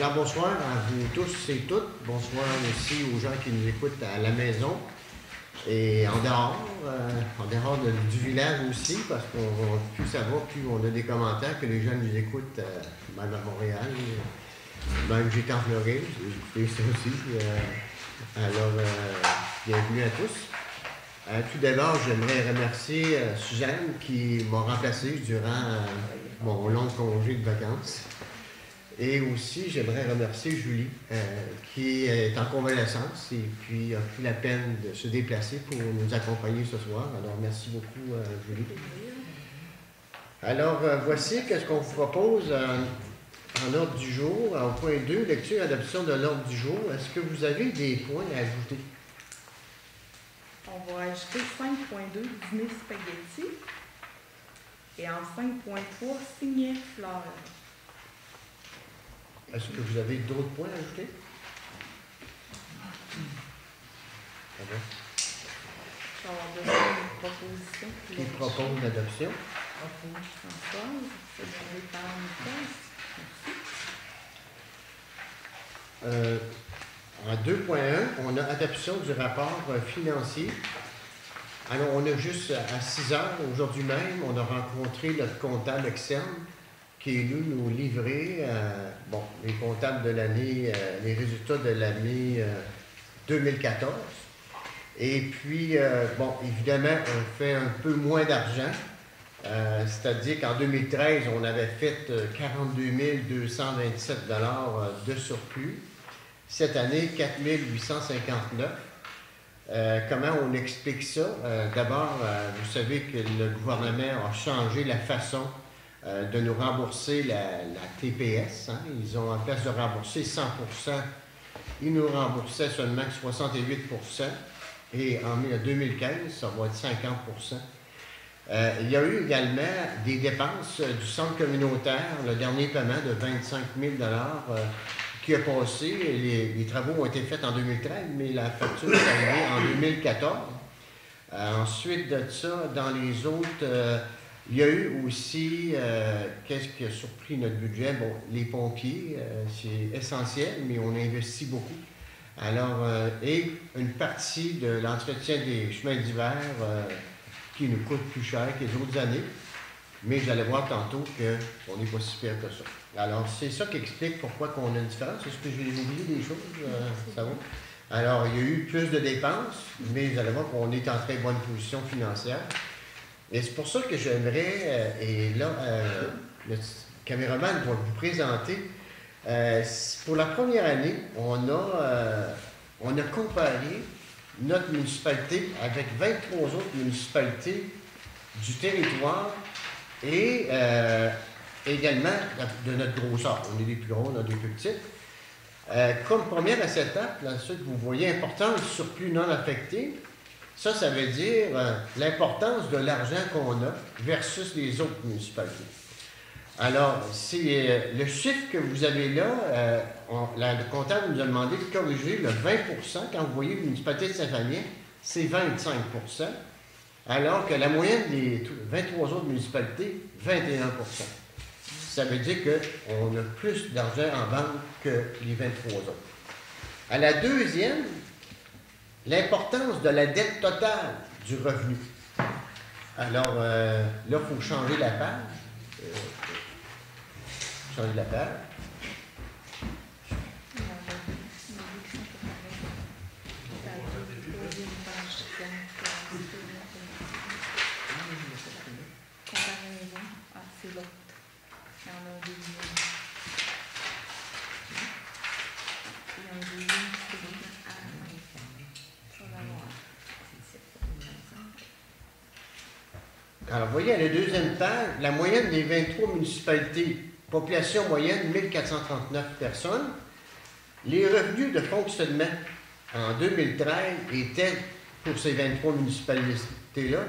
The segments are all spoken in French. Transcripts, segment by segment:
Alors bonsoir à vous tous et toutes. Bonsoir aussi aux gens qui nous écoutent à la maison et en dehors du village aussi, parce qu'on plus ça va, plus on a des commentaires que les gens nous écoutent, même à Montréal, même j'étais en Floride, j'ai écouté ça aussi. Bienvenue à tous. Tout d'abord, j'aimerais remercier Suzanne qui m'a remplacé durant mon long congé de vacances. Et aussi, j'aimerais remercier Julie, qui est en convalescence et puis a pris la peine de se déplacer pour nous accompagner ce soir. Alors, merci beaucoup, Julie. Alors, voici ce qu'on vous propose en ordre du jour. Au point 2, lecture et adoption de l'ordre du jour. Est-ce que vous avez des points à ajouter? On va ajouter 5.2, dîner spaghetti. Et en 5.3, signet fleurs. Est-ce que vous avez d'autres points à ajouter? Ah bon? Je vais avoir besoin d'une proposition. Qui propose l'adoption? Françoise, c'est demandé par Nicolas. En 2.1, on a adoption du rapport financier. Alors, on a juste à 6 heures, aujourd'hui même, on a rencontré notre comptable externe qui est venu nous livrer les comptables de l'année, les résultats de l'année 2014. Et puis, évidemment, on fait un peu moins d'argent. C'est-à-dire qu'en 2013, on avait fait 42 227 $ de surplus. Cette année, 4 859. Comment on explique ça? D'abord, vous savez que le gouvernement a changé la façon de nous rembourser la TPS. Hein? Ils ont, en place de rembourser 100%, ils nous remboursaient seulement 68%. Et en 2015, ça va être 50%. Il y a eu également des dépenses du centre communautaire, le dernier paiement de 25 000 qui a passé. Les travaux ont été faits en 2013, mais la facture est arrivée en 2014. Ensuite de ça, dans les autres, il y a eu aussi, qu'est-ce qui a surpris notre budget? Bon, les pompiers, c'est essentiel, mais on investit beaucoup. Alors, et une partie de l'entretien des chemins d'hiver qui nous coûte plus cher que les autres années. Mais vous allez voir tantôt qu'on n'est pas si pire que ça. Alors, c'est ça qui explique pourquoi on a une différence. Est-ce que j'ai oublié des choses? Ça va? Alors, il y a eu plus de dépenses, mais vous allez voir qu'on est en très bonne position financière. Et c'est pour ça que j'aimerais, et là, le caméraman va vous présenter, pour la première année, on a comparé notre municipalité avec 23 autres municipalités du territoire et également de notre grosseur. On est des plus gros, on a des plus petites. Comme première à cette étape, là, ce que vous voyez, important, le surplus non affecté, ça veut dire l'importance de l'argent qu'on a versus les autres municipalités. Alors, c'est le chiffre que vous avez là, le comptable nous a demandé de corriger le 20 % quand vous voyez la municipalité de Saint-Fabien, c'est 25 %, alors que la moyenne des 23 autres municipalités, 21 %. Ça veut dire qu'on a plus d'argent en banque que les 23 autres. À la deuxième, l'importance de la dette totale du revenu. Alors, là, il faut changer la page. Changer la page. Alors, vous voyez, à la deuxième page, la moyenne des 23 municipalités, population moyenne, 1439 personnes. Les revenus de fonctionnement en 2013 étaient, pour ces 23 municipalités-là,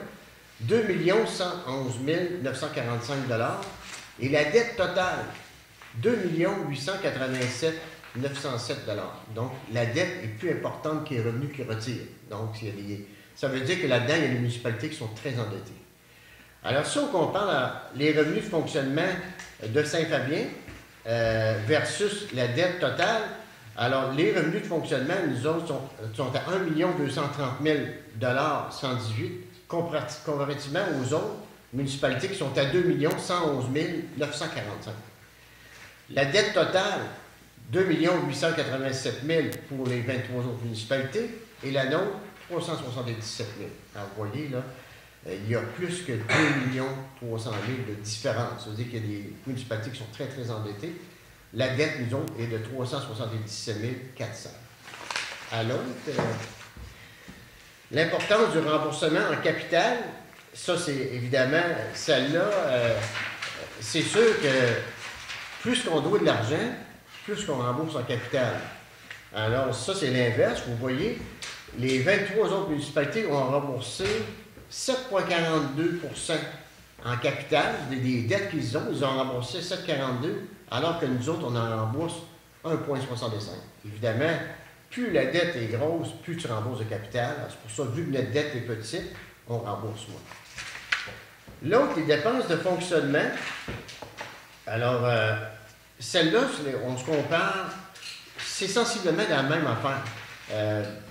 2 111 945 $. Et la dette totale, 2 887 907 $. Donc, la dette est plus importante que les revenus qu'ils retirent. Donc, ça veut dire que là-dedans, il y a des municipalités qui sont très endettées. Alors, si on compare les revenus de fonctionnement de Saint-Fabien, versus la dette totale. Alors, les revenus de fonctionnement, nous autres, sont à 1 230 000 118, comparativement aux autres municipalités qui sont à 2 111 945. La dette totale, 2 887 000 pour les 23 autres municipalités, et la nôtre, 377 000. Alors, vous voyez, là, il y a plus que 2 300 000 de différence. Ça veut dire qu'il y a des municipalités qui sont très, très endettées. La dette, nous autres, est de 377 400. À l'autre, l'importance du remboursement en capital, ça, c'est évidemment, celle-là, c'est sûr que plus qu'on doit de l'argent, plus qu'on rembourse en capital. Alors, ça, c'est l'inverse. Vous voyez, les 23 autres municipalités ont remboursé 7,42 % en capital, des dettes qu'ils ont. Ils ont remboursé 7,42 %, alors que nous autres, on en rembourse 1,65 %. Évidemment, plus la dette est grosse, plus tu rembourses de capital. C'est pour ça que, vu que notre dette est petite, on rembourse moins. L'autre, les dépenses de fonctionnement. Alors, celle-là, on se compare, c'est sensiblement la même affaire.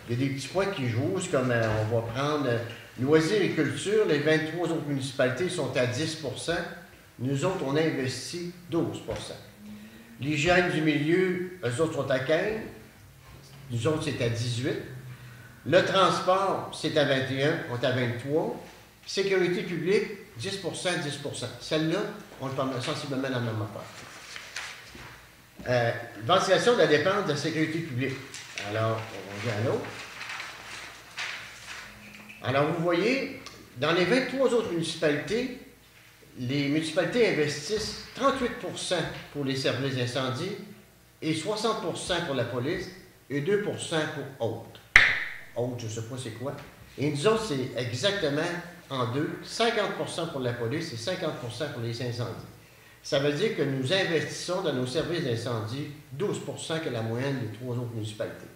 Il y a des petits points qui jouent, comme on va prendre loisirs et culture, les 23 autres municipalités sont à 10 %. Nous autres, on a investi 12 %. L'hygiène du milieu, eux autres sont à 15 %. Nous autres, c'est à 18 %. Le transport, c'est à 21 %, on est à 23 %. Sécurité publique, 10 %, 10 %. Celle-là, on le parle sensiblement la même affaire. Ventilation de la dépense de la sécurité publique. Alors, on va à l'autre. Alors, vous voyez, dans les 23 autres municipalités, les municipalités investissent 38 % pour les services d'incendie et 60 % pour la police et 2 % pour autres. Autres, je ne sais pas c'est quoi. Et nous autres, c'est exactement en deux, 50 % pour la police et 50 % pour les incendies. Ça veut dire que nous investissons dans nos services d'incendie 12 % que la moyenne des 3 autres municipalités.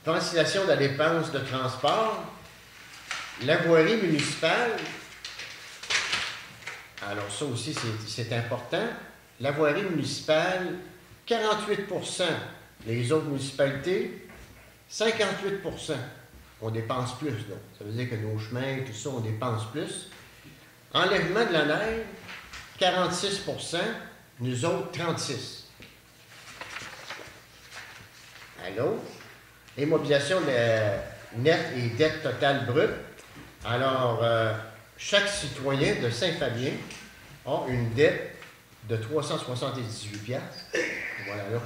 Ventilation de la dépense de transport. La voirie municipale. Alors ça aussi, c'est important. La voirie municipale, 48 % les autres municipalités, 58 % on dépense plus. Donc. Ça veut dire que nos chemins, tout ça, on dépense plus. Enlèvement de la neige, 46 % nous autres, 36 %. À l'autre, immobilisation nette et dette totale brute. Alors, chaque citoyen de Saint-Fabien a une dette de 378 $. Voilà là.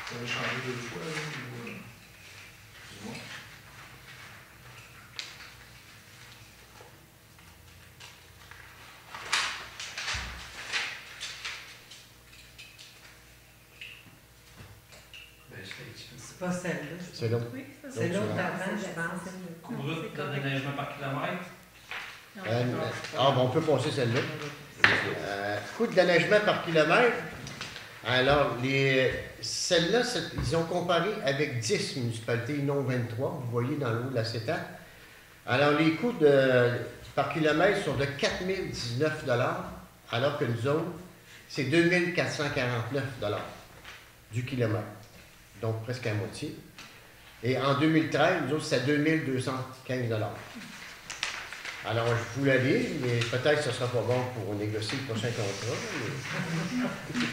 Ça va changer 2 fois, là, ou... Dis-moi. C'est pas celle-là. C'est l'autre. Oui, ça, C'est l'autre d'avant, je pense. Non, Route c'est de correct. déneigement par kilomètre. Non, Bon, on peut passer celle-là. Coût de déneigement par kilomètre. Alors, celle-là, ils ont comparé avec 10 municipalités, non 23, vous voyez dans le haut de l'acétate. Alors, les coûts par kilomètre sont de 4 019 $, alors que nous autres, c'est 2 449 $ du kilomètre, donc presque à moitié. Et en 2013, nous autres, c'est à 2 215 $. Alors, je vous la lis, mais peut-être que ce ne sera pas bon pour négocier le prochain contrat. Mais...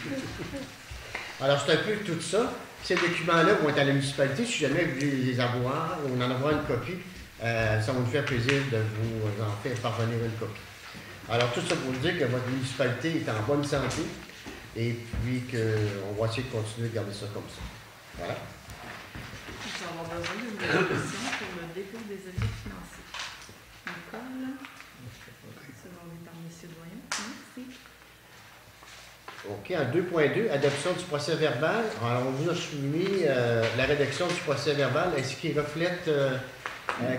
Alors, c'est un peu tout ça. Ces documents-là vont être à la municipalité. Si jamais vous voulez les avoir, on en avoir une copie, ça va nous faire plaisir de vous en faire parvenir une copie. Alors, tout ça pour vous dire que votre municipalité est en bonne santé et puis qu'on va essayer de continuer de garder ça comme ça. Voilà. On va avoir besoin d'une résolution pour le dépôt des avis financiers. Nicole, secondé par M. Doyon. Merci. OK. En 2.2, adoption du procès verbal. Alors, on vous a soumis la rédaction du procès verbal. Est-ce qu'il reflète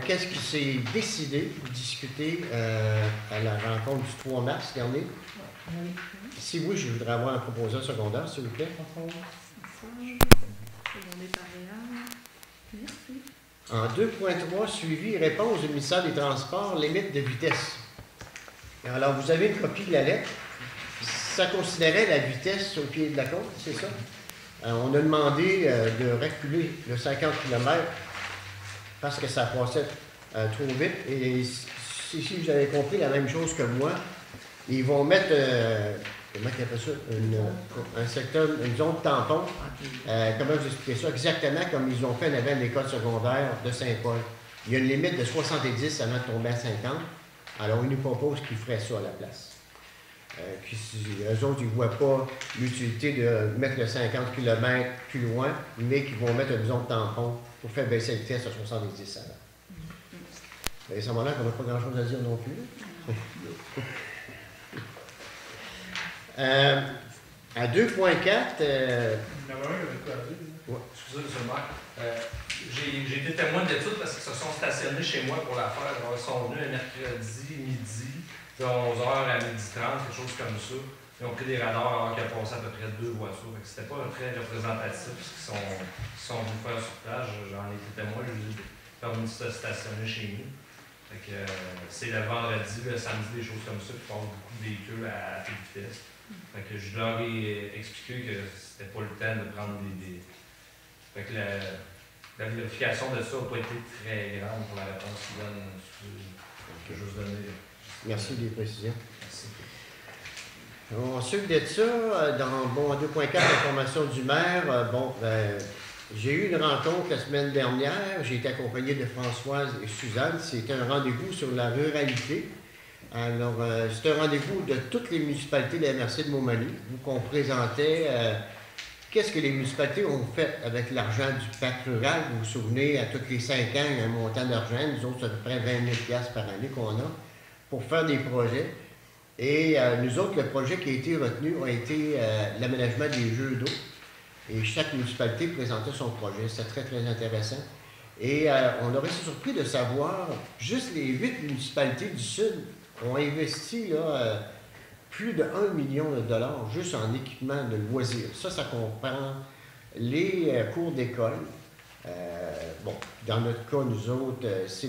qu'est-ce qui s'est décidé ou discuté à la rencontre du 3 mars dernier? Oui. Si oui, je voudrais avoir un proposeur secondaire, s'il vous plaît. Secondé par Réal. Merci. En 2.3, suivi et réponse du ministère des Transports, limite de vitesse. Alors, vous avez une copie de la lettre. Ça considérait la vitesse au pied de la côte, c'est ça? On a demandé de reculer le 50 km parce que ça passait trop vite. Et si vous avez compris la même chose que moi, ils vont mettre, comment ils appellent ça, un secteur, une zone tampon. Comment vous expliquer ça? Exactement comme ils ont fait avant l'école secondaire de Saint-Paul. Il y a une limite de 70 avant de tomber à 50. Alors, ils nous proposent qu'ils feraient ça à la place. Eux autres, ils ne voient pas l'utilité de mettre le 50 km plus loin, mais qu'ils vont mettre une zone tampon pour faire baisser la vitesse à 70 avant. Mais à ce moment-là, on n'a pas grand-chose à dire non plus. À 2.4... Il y en avait un qui avait quoi à dire. Ouais. Excusez, monsieur le maire. J'ai été témoin d'études parce qu'ils se sont stationnés chez moi pour la faire. Ils sont venus un mercredi midi, de 11h à 12h30, quelque chose comme ça. Ils ont pris des radars alors qu'il y a passé à peu près 2 voitures. C'était pas très représentatif ce qu'ils sont venus faire sur place. J'en ai été témoin, je les ai permis de se stationner chez nous. C'est le vendredi, le samedi, des choses comme ça, qui passent beaucoup de véhicules à toute vitesse. Je leur ai expliqué que c'était pas le temps de prendre des... la vérification de ça n'a pas été très grande pour la réponse qu'ils donnent. Je vais juste donner. Merci des précisions. Merci. Ensuite de ça, dans 2.4, information du maire, j'ai eu une rencontre la semaine dernière. J'ai été accompagné de Françoise et Suzanne. C'était un rendez-vous sur la ruralité. Alors, c'est un rendez-vous de toutes les municipalités de la MRC de Montmagny, où on présentait qu'est-ce que les municipalités ont fait avec l'argent du pacte rural. Vous vous souvenez, à tous les 5 ans, il y a un montant d'argent. Nous autres, c'est à peu près 20 000 $ par année qu'on a pour faire des projets. Et nous autres, le projet qui a été retenu a été l'aménagement des jeux d'eau. Et chaque municipalité présentait son projet. C'était très, très intéressant. Et on aurait été surpris de savoir, juste les 8 municipalités du Sud ont investi là, plus de 1 million de dollars juste en équipement de loisirs. Ça comprend les cours d'école. Dans notre cas, nous autres, c'est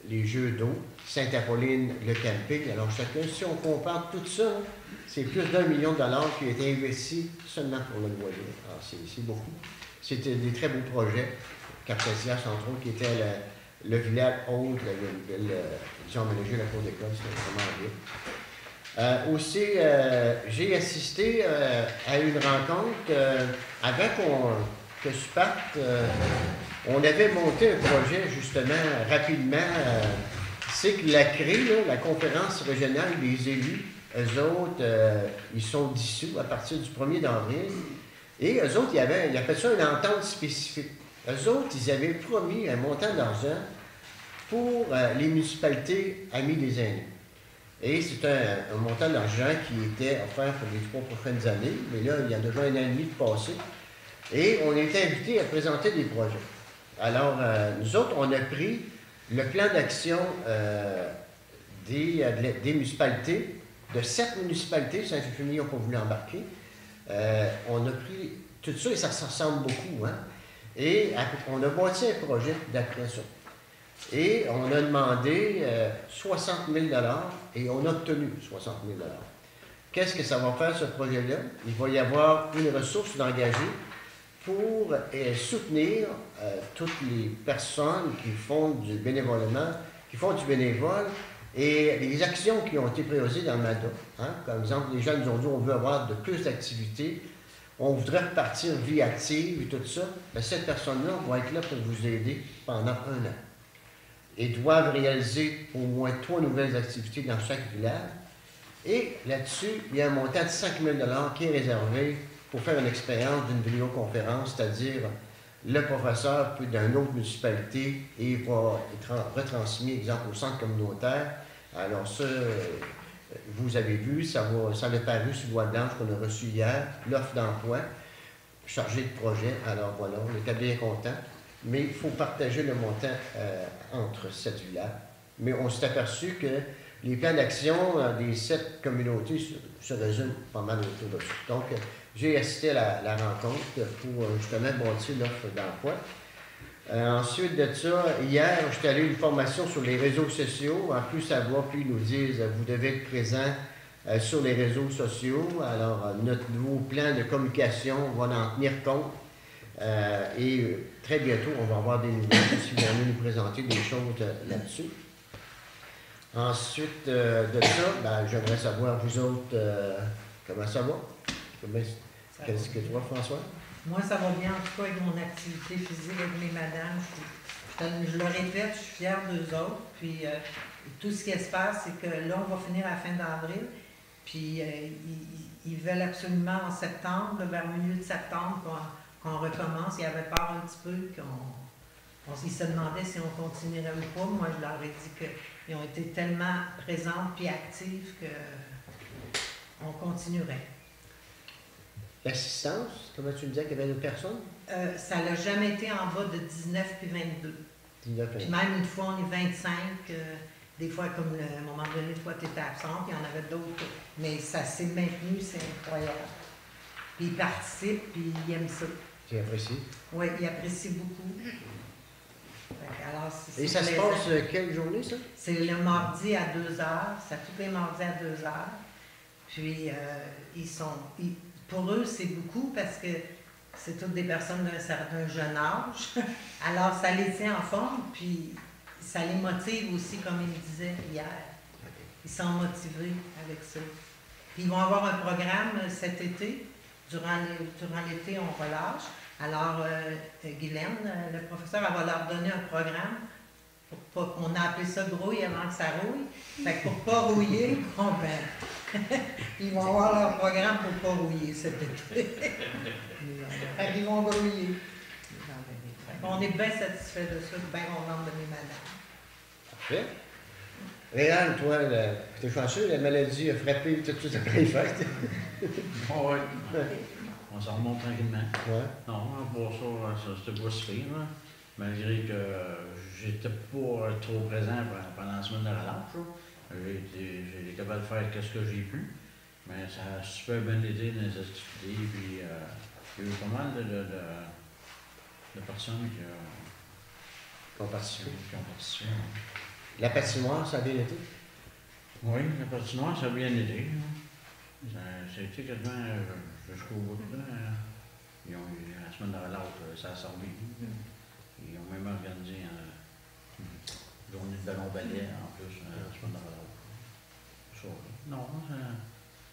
les jeux d'eau, Sainte-Apolline, le camping. Alors chacun, si on compare tout ça, c'est plus d'1 million de dollars qui a été investi seulement pour le loisir. Alors c'est beaucoup. C'était des très beaux projets. Cap-Saint-Hilaire, entre autres, qui était le village haut, ils ont aménagé la cour d'école, c'était vraiment bien. Aussi, j'ai assisté à une rencontre avant que je parte. On avait monté un projet, justement, rapidement. C'est que la CRE, la conférence régionale des élus, eux autres, ils sont dissous à partir du 1er d'avril. Et eux autres, ils appellent ça une entente spécifique. Eux autres, ils avaient promis un montant d'argent pour les municipalités amies des aînés. Et c'est un montant d'argent qui était offert pour les 3 prochaines années, mais là, il y en a déjà 1 an et demi de passé. Et on était invités à présenter des projets. Alors, nous autres, on a pris le plan d'action des municipalités, de 7 municipalités, Saint-Euphémie n'a pas voulu embarquer. On a pris tout ça et ça se ressemble beaucoup, hein? Et on a bâti un projet d'après ça. Et on a demandé 60 000 $ et on a obtenu 60 000 $. Qu'est-ce que ça va faire, ce projet-là? Il va y avoir une ressource d'engagé pour soutenir toutes les personnes qui font du bénévolement, qui font du bénévole, et les actions qui ont été prévues dans le mandat. Hein? Par exemple, les gens nous ont dit on veut avoir de plus d'activités, on voudrait repartir vie active et tout ça. Bien, cette personne-là va être là pour vous aider pendant 1 an. Et doivent réaliser au moins 3 nouvelles activités dans chaque village. Et là-dessus, il y a un montant de 5 000 $ qui est réservé pour faire une expérience d'une vidéoconférence, c'est-à-dire le professeur d'une autre municipalité et va être retransmis, exemple, au centre communautaire. Alors ça, vous avez vu, ça a paru sur Voie Blanche qu'on a reçu hier, l'offre d'emploi, chargé de projet. Alors voilà, on était bien contents. Mais il faut partager le montant entre 7 villages. Mais on s'est aperçu que les plans d'action des 7 communautés se résument pas mal autour de ça. Donc, j'ai assisté à la rencontre pour justement bâtir l'offre d'emploi. Ensuite de ça, hier, je suis allé à une formation sur les réseaux sociaux. En plus, savoir, puis ils nous disent, vous devez être présent sur les réseaux sociaux. Alors, notre nouveau plan de communication, on va en tenir compte. Et très bientôt, on va avoir des nouvelles aussi, ils vont nous présenter des choses là-dessus. Ensuite de ça, j'aimerais savoir, vous autres, comment ça va? Qu'est-ce que toi, François? Moi, ça va bien, en tout cas, avec mon activité physique, avec mes madames. Je le répète, je suis fière d'eux autres. Puis, tout ce qui se passe, c'est que là, on va finir à la fin d'avril. Puis, ils veulent absolument en septembre, vers le milieu de septembre, qu'on recommence. Ils avaient peur un petit peu, ils se demandaient si on continuerait ou pas. Moi, je leur ai dit qu'ils ont été tellement présentes puis actives qu'on continuerait. L'assistance, comment tu me disais qu'il y avait 2 personnes? Ça n'a jamais été en bas de 19 puis 22. 19 Puis même une fois, on est 25. Des fois, comme à un moment donné, toi, tu étais absente, il y en avait d'autres. Mais ça s'est maintenu, c'est incroyable. Puis ils participent, puis ils aiment ça. Tu apprécies? Oui, ils apprécient beaucoup. Alors, Et ça se passe quelle journée, ça? C'est le mardi à 2 heures. C'est tous les mardis à 2 heures. Puis, pour eux, c'est beaucoup parce que c'est toutes des personnes d'un jeune âge. Alors, ça les tient en forme, puis ça les motive aussi, comme ils me disaient hier. Ils sont motivés avec ça. Puis, ils vont avoir un programme cet été. Durant l'été, on relâche. Alors, Guylaine, le professeur, elle va leur donner un programme. On a appelé ça grouille avant que ça rouille. Fait que pour ne pas rouiller, ils vont avoir leur programme pour ne pas rouiller cet été. Fait qu'ils vont grouiller. On est bien satisfait de ça, bien contents de mes madames. Parfait. Réal, toi, t'es chanceux, la maladie a frappé tout après les fêtes. Oui. On s'en remonte tranquillement. Ouais. Non, pour ça, c'était pas si pire, là. Malgré que j'étais pas trop présent pendant la semaine de relâche. J'ai été capable de faire ce que j'ai pu. Mais ça a super bien été dans les activités. Puis il y a eu pas mal de personnes qui ont participé. La patinoire, ça a bien été? Oui, la patinoire, ça a bien été. Ça a été quasiment jusqu'au bout de temps. Ils ont eu la semaine de relâche, ça a servi. Ils ont même organisé une journée de ballon ballet en plus, la semaine de relâche. Non,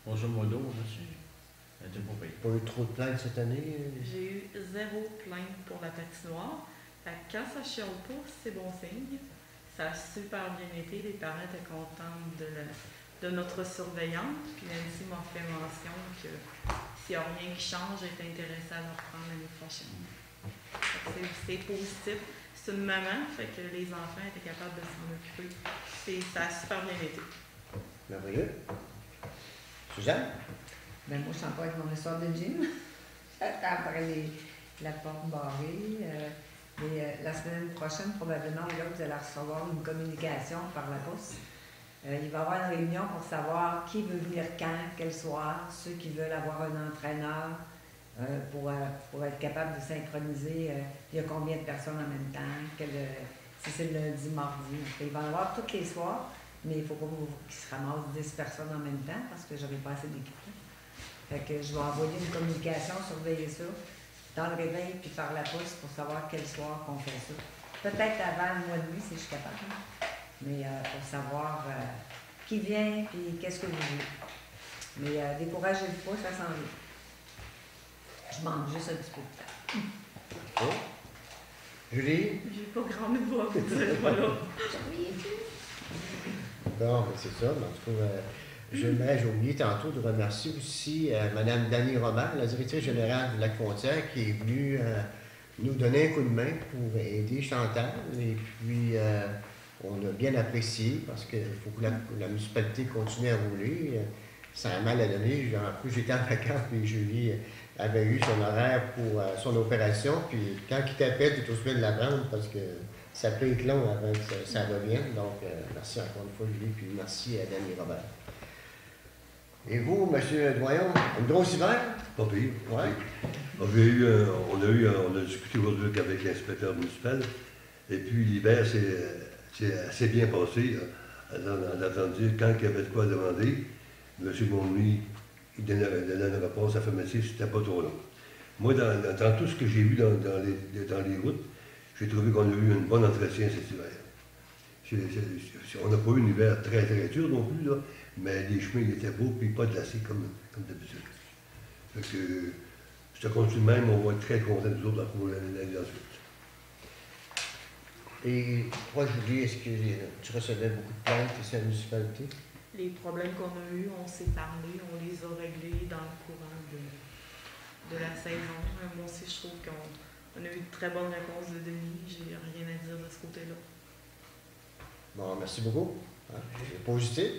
grosso modo, ça a été pas pire. Pas eu trop de plaintes cette année? J'ai eu 0 plainte pour la patinoire. Fait que quand ça chiale pas, c'est bon signe. Ça a super bien été. Les parents étaient contents de notre surveillance. Puis Nancy m'a fait mention que s'il n'y a rien qui change, elle est intéressée à le reprendre l'année prochaine. C'est positif. C'est une maman, fait que les enfants étaient capables de s'en occuper. Ça a super bien été. Merveilleux. Suzanne? Ben moi, je sens pas avec mon histoire de gym. J'attends après la porte barrée. Mais la semaine prochaine, probablement, là, vous allez recevoir une communication par la poste. Il va y avoir une réunion pour savoir qui veut venir quand, quel soir, ceux qui veulent avoir un entraîneur pour être capable de synchroniser il y a combien de personnes en même temps, si c'est le lundi, mardi. Il va y en avoir tous les soirs, mais il ne faut pas qu'ils se ramassent 10 personnes en même temps parce que j'avais pas assez d'équipement. Fait que je vais envoyer une communication, surveiller ça, dans le réveil puis par la poste pour savoir quel soir qu'on fait ça. Peut-être avant le mois de mai si je suis capable, hein? Mais pour savoir qui vient puis qu'est-ce que vous voulez. Mais découragez-vous pas, ça s'en vient. Je manque juste un petit peu de temps. Oh. Julie? J'ai pas grand nouveau à vous dire, voilà. Bon, c'est ça. Mais en tout cas, j'ai oublié tantôt de remercier aussi Mme Dany Robert, la directrice générale de Lac-Frontière, qui est venue nous donner un coup de main pour aider Chantal. Et puis, on a bien apprécié parce qu'il faut que la municipalité continue à rouler. Ça a mal à donner. En plus, j'étais en vacances, puis Julie avait eu son horaire pour son opération. Puis quand il t'appelle, tu es obligé de la prendre parce que ça peut être long avant que ça revienne. Donc, merci encore une fois, Julie, puis merci à Dany Robert. Et vous, M. Doyon, un gros hiver? Pas pire. Ouais. On a discuté aujourd'hui avec l'inspecteur municipal. Et puis l'hiver, c'est assez bien passé. On a entendu, quand il y avait de quoi demander, M. Monmy, il donnait une réponse affirmative, c'était pas trop long. Moi, dans tout ce que j'ai vu dans les routes, j'ai trouvé qu'on a eu un bon entretien cet hiver. On n'a pas eu un hiver très, très dur non plus, là, mais les chemins ils étaient beaux et pas glacés comme d'habitude. Fait que, je te continue même, on va être très contents nous autres pour l'année ensuite. Et toi, Julie, est-ce que tu recevais beaucoup de plaintes ici à la municipalité? Les problèmes qu'on a eus, on s'est parlé, on les a réglés dans le courant de la saison. Moi aussi, je trouve qu'on a eu de très bonnes réponses de Denis. J'ai rien à dire de ce côté-là. Bon, merci beaucoup. Hein? C'est positif.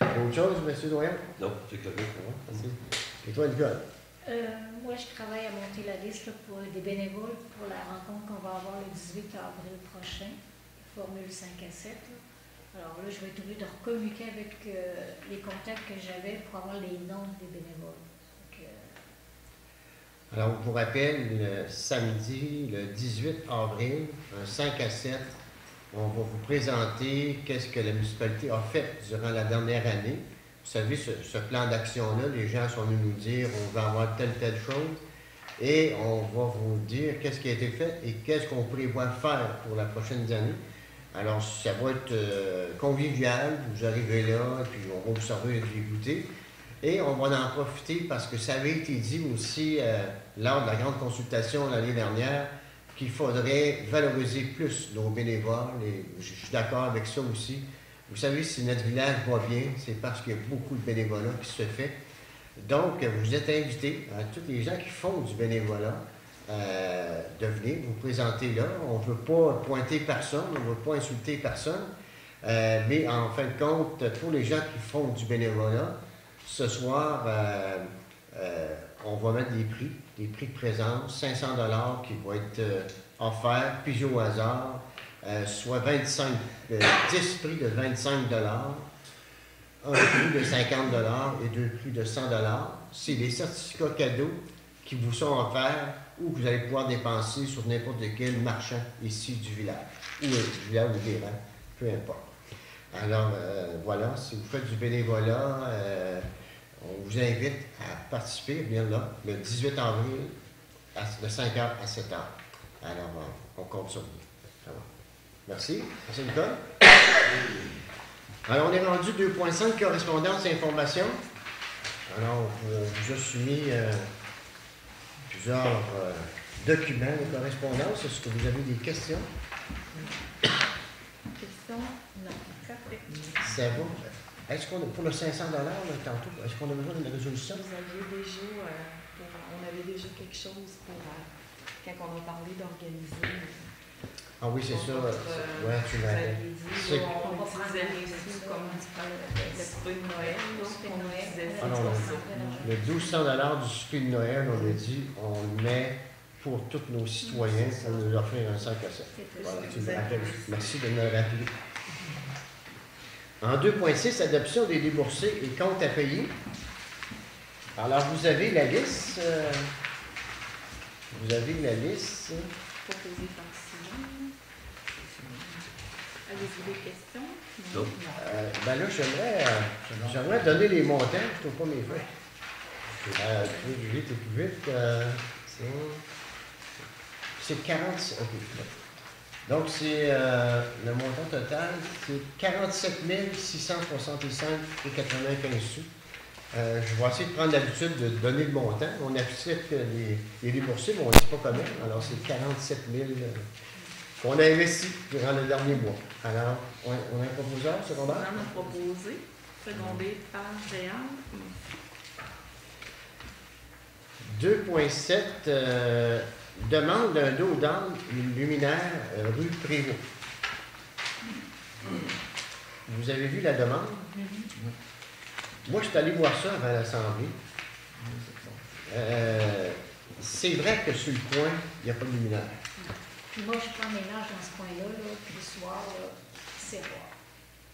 Autre chose, M. Doyen? Non, c'est correct. Merci. Et toi, Nicole? Moi, je travaille à monter la liste là, pour des bénévoles pour la rencontre qu'on va avoir le 18 avril prochain, Formule 5 à 7. Là. Alors là, je vais être obligée de recommuniquer avec les contacts que j'avais pour avoir les noms des bénévoles. Donc, Alors, pour rappel, le samedi, le 18 avril, un 5 à 7, on va vous présenter qu'est-ce que la municipalité a fait durant la dernière année. Vous savez, ce plan d'action-là, les gens sont venus nous dire on va avoir telle chose et on va vous dire qu'est-ce qui a été fait et qu'est-ce qu'on prévoit faire pour la prochaine année. Alors, ça va être convivial, vous arrivez là, et puis on va vous servir et vous goûter. Et on va en profiter parce que ça avait été dit aussi lors de la grande consultation l'année dernière qu'il faudrait valoriser plus nos bénévoles et je suis d'accord avec ça aussi. Vous savez, si notre village va bien, c'est parce qu'il y a beaucoup de bénévolat qui se fait. Donc, vous êtes invités, à tous les gens qui font du bénévolat, de venir vous présenter là. On ne veut pas pointer personne, on ne veut pas insulter personne, mais en fin de compte, pour les gens qui font du bénévolat, ce soir, on va mettre des prix de présence, 500 $ qui vont être offerts, puis au hasard, soit 10 prix de 25 $, un prix de 50 $ et 2 prix de 100 $. C'est des certificats cadeaux qui vous sont offerts ou que vous allez pouvoir dépenser sur n'importe quel marchand ici du village, ou du village ou des rangs, peu importe. Alors, voilà, si vous faites du bénévolat, on vous invite à participer, bien là, le 18 avril, de 5h à 7h. Alors, on compte sur vous. Merci. Merci, Nicole. Alors, on est rendu 2.5, correspondance et information. Alors, on vous a soumis plusieurs documents de correspondance. Est-ce que vous avez des questions? Question? Non. Ça va. Est-ce qu'on a, pour le 500 $ tantôt, est-ce qu'on a besoin d'une résolution? Vous aviez déjà, on avait déjà quelque chose pour, quand on a parlé d'organiser. Ah oui, c'est ça. Oui, tu Vous l'avais. aviez dit, on va prendre les sous comme le souper de Noël. Ah non, le 1200 $ du souper de Noël, on a dit, on le met pour tous nos citoyens pour nous offrir un 5 à 7. Voilà, tu me rappelles. Merci de me le rappeler. En 2.6, adoption des déboursés et comptes à payer. Alors, vous avez la liste. Vous avez la liste. Proposée par Simon. Avez-vous des questions? Non. Ben là, j'aimerais donner les montants. Je ne trouve pas mes feuilles. Plus vite et plus vite. C'est 40. OK. Donc, c'est le montant total, c'est 47 665,95 sous. Je vais essayer de prendre l'habitude de donner le montant. On accepte les déboursés, mais on ne dit pas comment. Alors, c'est 47 000 qu'on a investi durant le dernier mois. Alors, on a un proposeur secondaire? On en a proposé, secondé par Réal. 2.7, demande d'un dos d'âne luminaire rue Prévost. Vous avez vu la demande? Moi, je suis allé voir ça avant l'Assemblée. C'est vrai que sur le coin, il n'y a pas de luminaire. Puis moi, je prends ménage dans ce coin-là, là, puis le soir, là, c'est rare.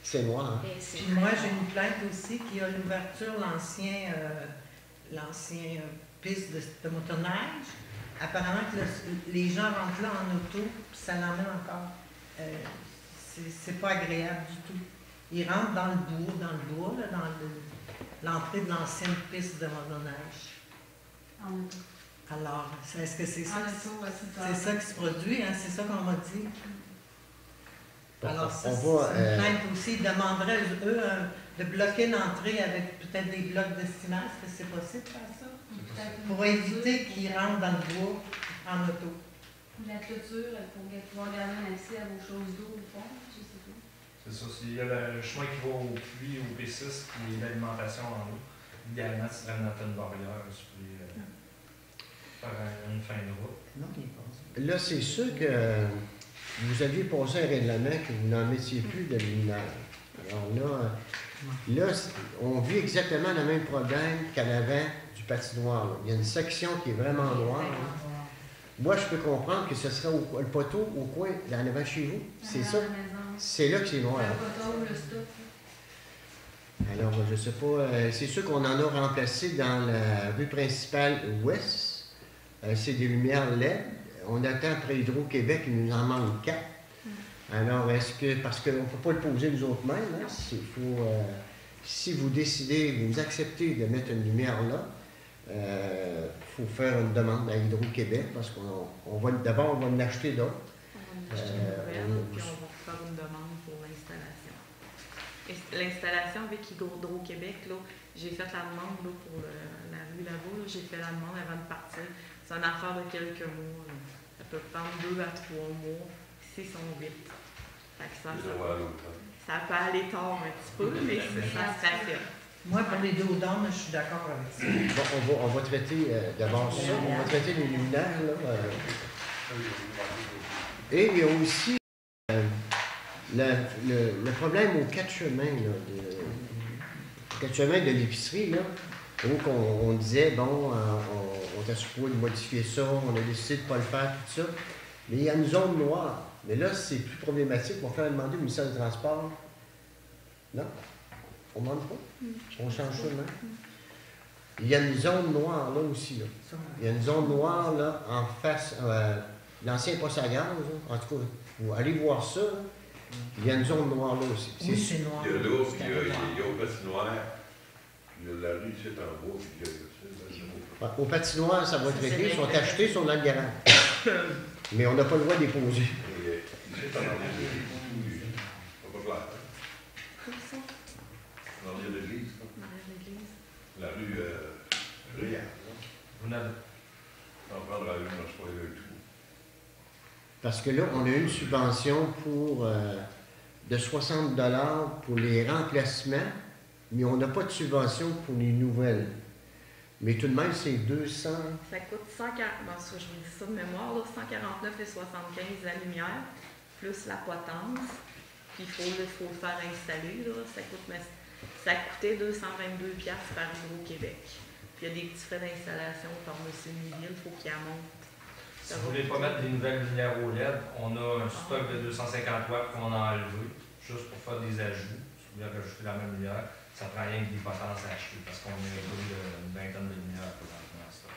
C'est noir, hein? Et c'est Puis moi, j'ai une plainte aussi qui a l'ouverture, l'ancien piste de motoneige. Apparemment que les gens rentrent là en auto, puis ça l'emmène encore. C'est pas agréable du tout. Ils rentrent dans le bois, là, dans l'entrée de l'ancienne piste de motoneige. Alors, est-ce que c'est ça? C'est ça qui se produit, hein? C'est ça qu'on m'a dit. Alors, ça, c'est une plainte aussi. Ils demanderaient, eux, de bloquer l'entrée avec peut-être des blocs de ciment. Est-ce que c'est possible de faire ça? Pour éviter qu'ils rentrent dans le bois en auto. La clôture, pour pouvoir garder un accès à vos choses d'eau au fond, je sais pas. C'est ça. Il y a le chemin qui va au puits, au P6, qui est l'alimentation en eau. Idéalement, tu ramènes une barrière, tu peux faire une fin de route. Non, il est pas. Là, c'est sûr que vous aviez passé un règlement que vous n'en mettiez plus de luminaire. Alors là, on vit exactement le même problème qu'à l'avant du patinoire. Là. Il y a une section qui est vraiment noire. Là. Moi, je peux comprendre que ce serait le poteau au coin, en avant chez vous. C'est ça? C'est là que c'est noir. Le poteau, le stop. Alors, je ne sais pas. C'est sûr qu'on en a remplacé dans la rue principale ouest. C'est des lumières LED. On attend après Hydro-Québec, il nous en manque 4. Alors, est-ce que, parce qu'on ne peut pas le poser nous autres mêmes, hein, si vous décidez, vous acceptez de mettre une lumière là, il faut faire une demande à Hydro-Québec parce qu'on va d'abord, on va en acheter d'autres. On va acheter une nouvelle, puis on va faire une demande pour l'installation. Et l'installation avec Hydro-Québec, là, j'ai fait la demande là, pour la rue là-bas, j'ai fait la demande avant de partir. C'est une affaire de quelques mois. Là. Ça peut prendre 2 à 3 mois. Ici, ils sont vite. Fait que ça peut aller tard un petit peu, mais ça se fait. Moi, pour les dos d'hommes, je suis d'accord avec ça. Bon, on va traiter d'abord ça. On va traiter les luminaires. Là, Et il y a aussi le problème aux 4 chemins. Là, 4 chemins de l'épicerie, là, où on disait, bon, on t'a supposé de modifier ça, on a décidé de ne pas le faire, tout ça. Mais il y a une zone noire. Mais là, c'est plus problématique. On va faire demander au ministère du Transport. Non? On ne demande pas? On change ça, non? Il y a une zone noire là aussi. Là. Il y a une zone noire là, en face, l'ancien poste à gaz. Là. En tout cas, vous allez voir ça. Là. Il y a une zone noire là aussi. Oui, c'est noir. Il y a l'autre, il y a au patinoire. Il y a la rue, c'est en bas, puis il y a au patinoire, ça va être réglé. Ils sont achetés, ils sont dans le garage. Mais on n'a pas le droit de les poser. C'est en arrière pas clair. En arrière de l'église. La rue Réal. Vous n'avez On va prendre la rue, on se croyait tout. Parce que là, on a eu une subvention de 60 $ pour les remplacements, mais on n'a pas de subvention pour les nouvelles. Mais tout de même, c'est 200. Ça coûte 140, je vous dis ça de mémoire, là, 149,75 la lumière, plus la potence. Puis il faut le faire installer. Là, ça coûtait 222$ par Hydro-Québec. Puis il y a des petits frais d'installation par M. Miville, il faut qu'il en monte. Si vous ne voulez pas mettre des nouvelles lumières OLED, on a un stock de 250 watts qu'on a enlevé, juste pour faire des ajouts. Si vous voulez rajouter la même lumière, ça prend rien que des potences à acheter, parce qu'on a une vingtaine de lumières présentement en stock.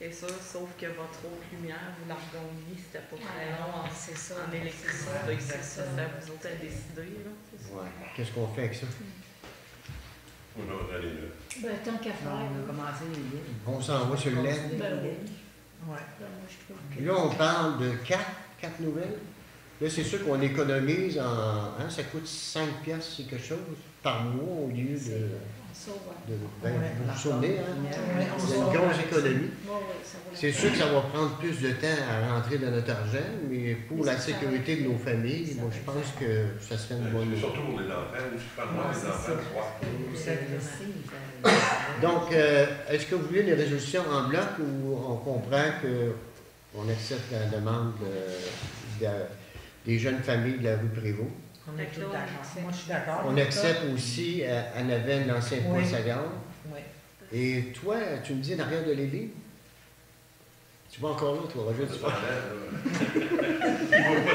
C'est ça, sauf que votre autre lumière, vous la regagnez, c'était pas très long en électricité. C'est ça, vous autres à décider. Ouais. Qu'est-ce qu'on fait avec ça? On va aller là. Ben, tant qu'à faire. On a commencé les lignes. On s'en va sur le LED. Ben oui. Ouais. Ben, moi, je trouve que... Là, on parle de 4 nouvelles. Là, c'est sûr qu'on économise ça coûte 5$ c'est quelque chose par mois au lieu de. Vous vous souvenez, hein? C'est une grosse économie. C'est sûr que ça va prendre plus de temps à rentrer dans notre argent, mais pour la sécurité de nos familles, moi, je pense que ça serait une bonne chose. Surtout pour les enfants, je parle moins des enfants, Donc, est-ce que vous voulez une résolution en bloc ou on comprend qu'on accepte la demande des jeunes familles de la rue Prévost? On est tous d'accord. Moi, je suis d'accord. On accepte aussi à Naven l'ancien poste à gaz. Oui. Et toi, tu me dis en arrière de l'église? Tu vas encore là, toi, Roger? Il ne va pas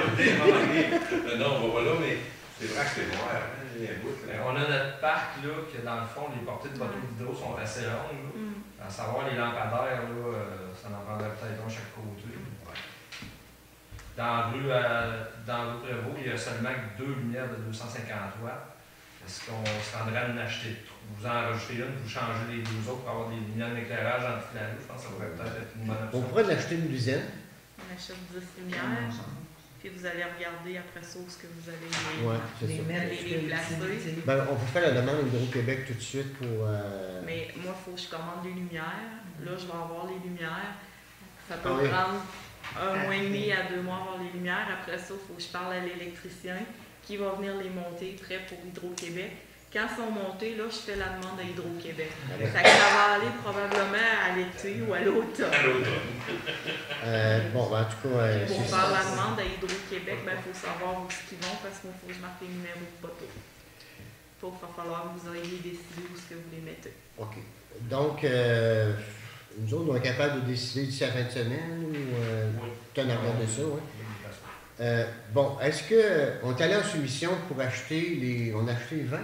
le dire, non, on va pas là, mais C'est vrai que c'est noir, hein, il y a un bout, là. On a notre parc, là, que dans le fond, les portées de poteaux vidéo sont assez longues. Là. À savoir, les lampadaires, là, ça en prendrait peut-être un chaque côté. Dans le Prévost, il y a seulement 2 lumières de 250 watts. Est-ce qu'on se rendrait à en acheter 3? Vous en rajoutez une, vous changez les 2 autres pour avoir des lumières d'éclairage en toute l'année? Je pense que ça pourrait peut-être être une bonne option. On pourrait l'acheter une dizaine. On achète 10 lumières, puis vous allez regarder après ça où ce que vous allez Ouais, c'est Les ça. mettre, les placer. Ben, on peut faire la demande à Hydro-Québec tout de suite pour... Mais moi, il faut que je commande les lumières. Là, je vais avoir les lumières. Ça peut Ah oui. prendre 1 mois et demi à 2 mois avoir les lumières. Après ça, il faut que je parle à l'électricien qui va venir les monter prêts pour Hydro-Québec. Quand ils sont montés, là, je fais la demande à Hydro-Québec. Ça va aller probablement à l'été ou à l'automne. bon, en tout cas... Pour faire la demande à Hydro-Québec, il faut savoir où ils vont parce qu'il faut que je marque les numéros de poteau. Il va falloir que vous ayez décidé où est-ce que vous les mettez. OK. Donc, nous autres, on est capable de décider d'ici la fin de semaine ou tu en regardes ça, oui? Bon, est-ce qu'on est allé en soumission pour acheter les... On a acheté 20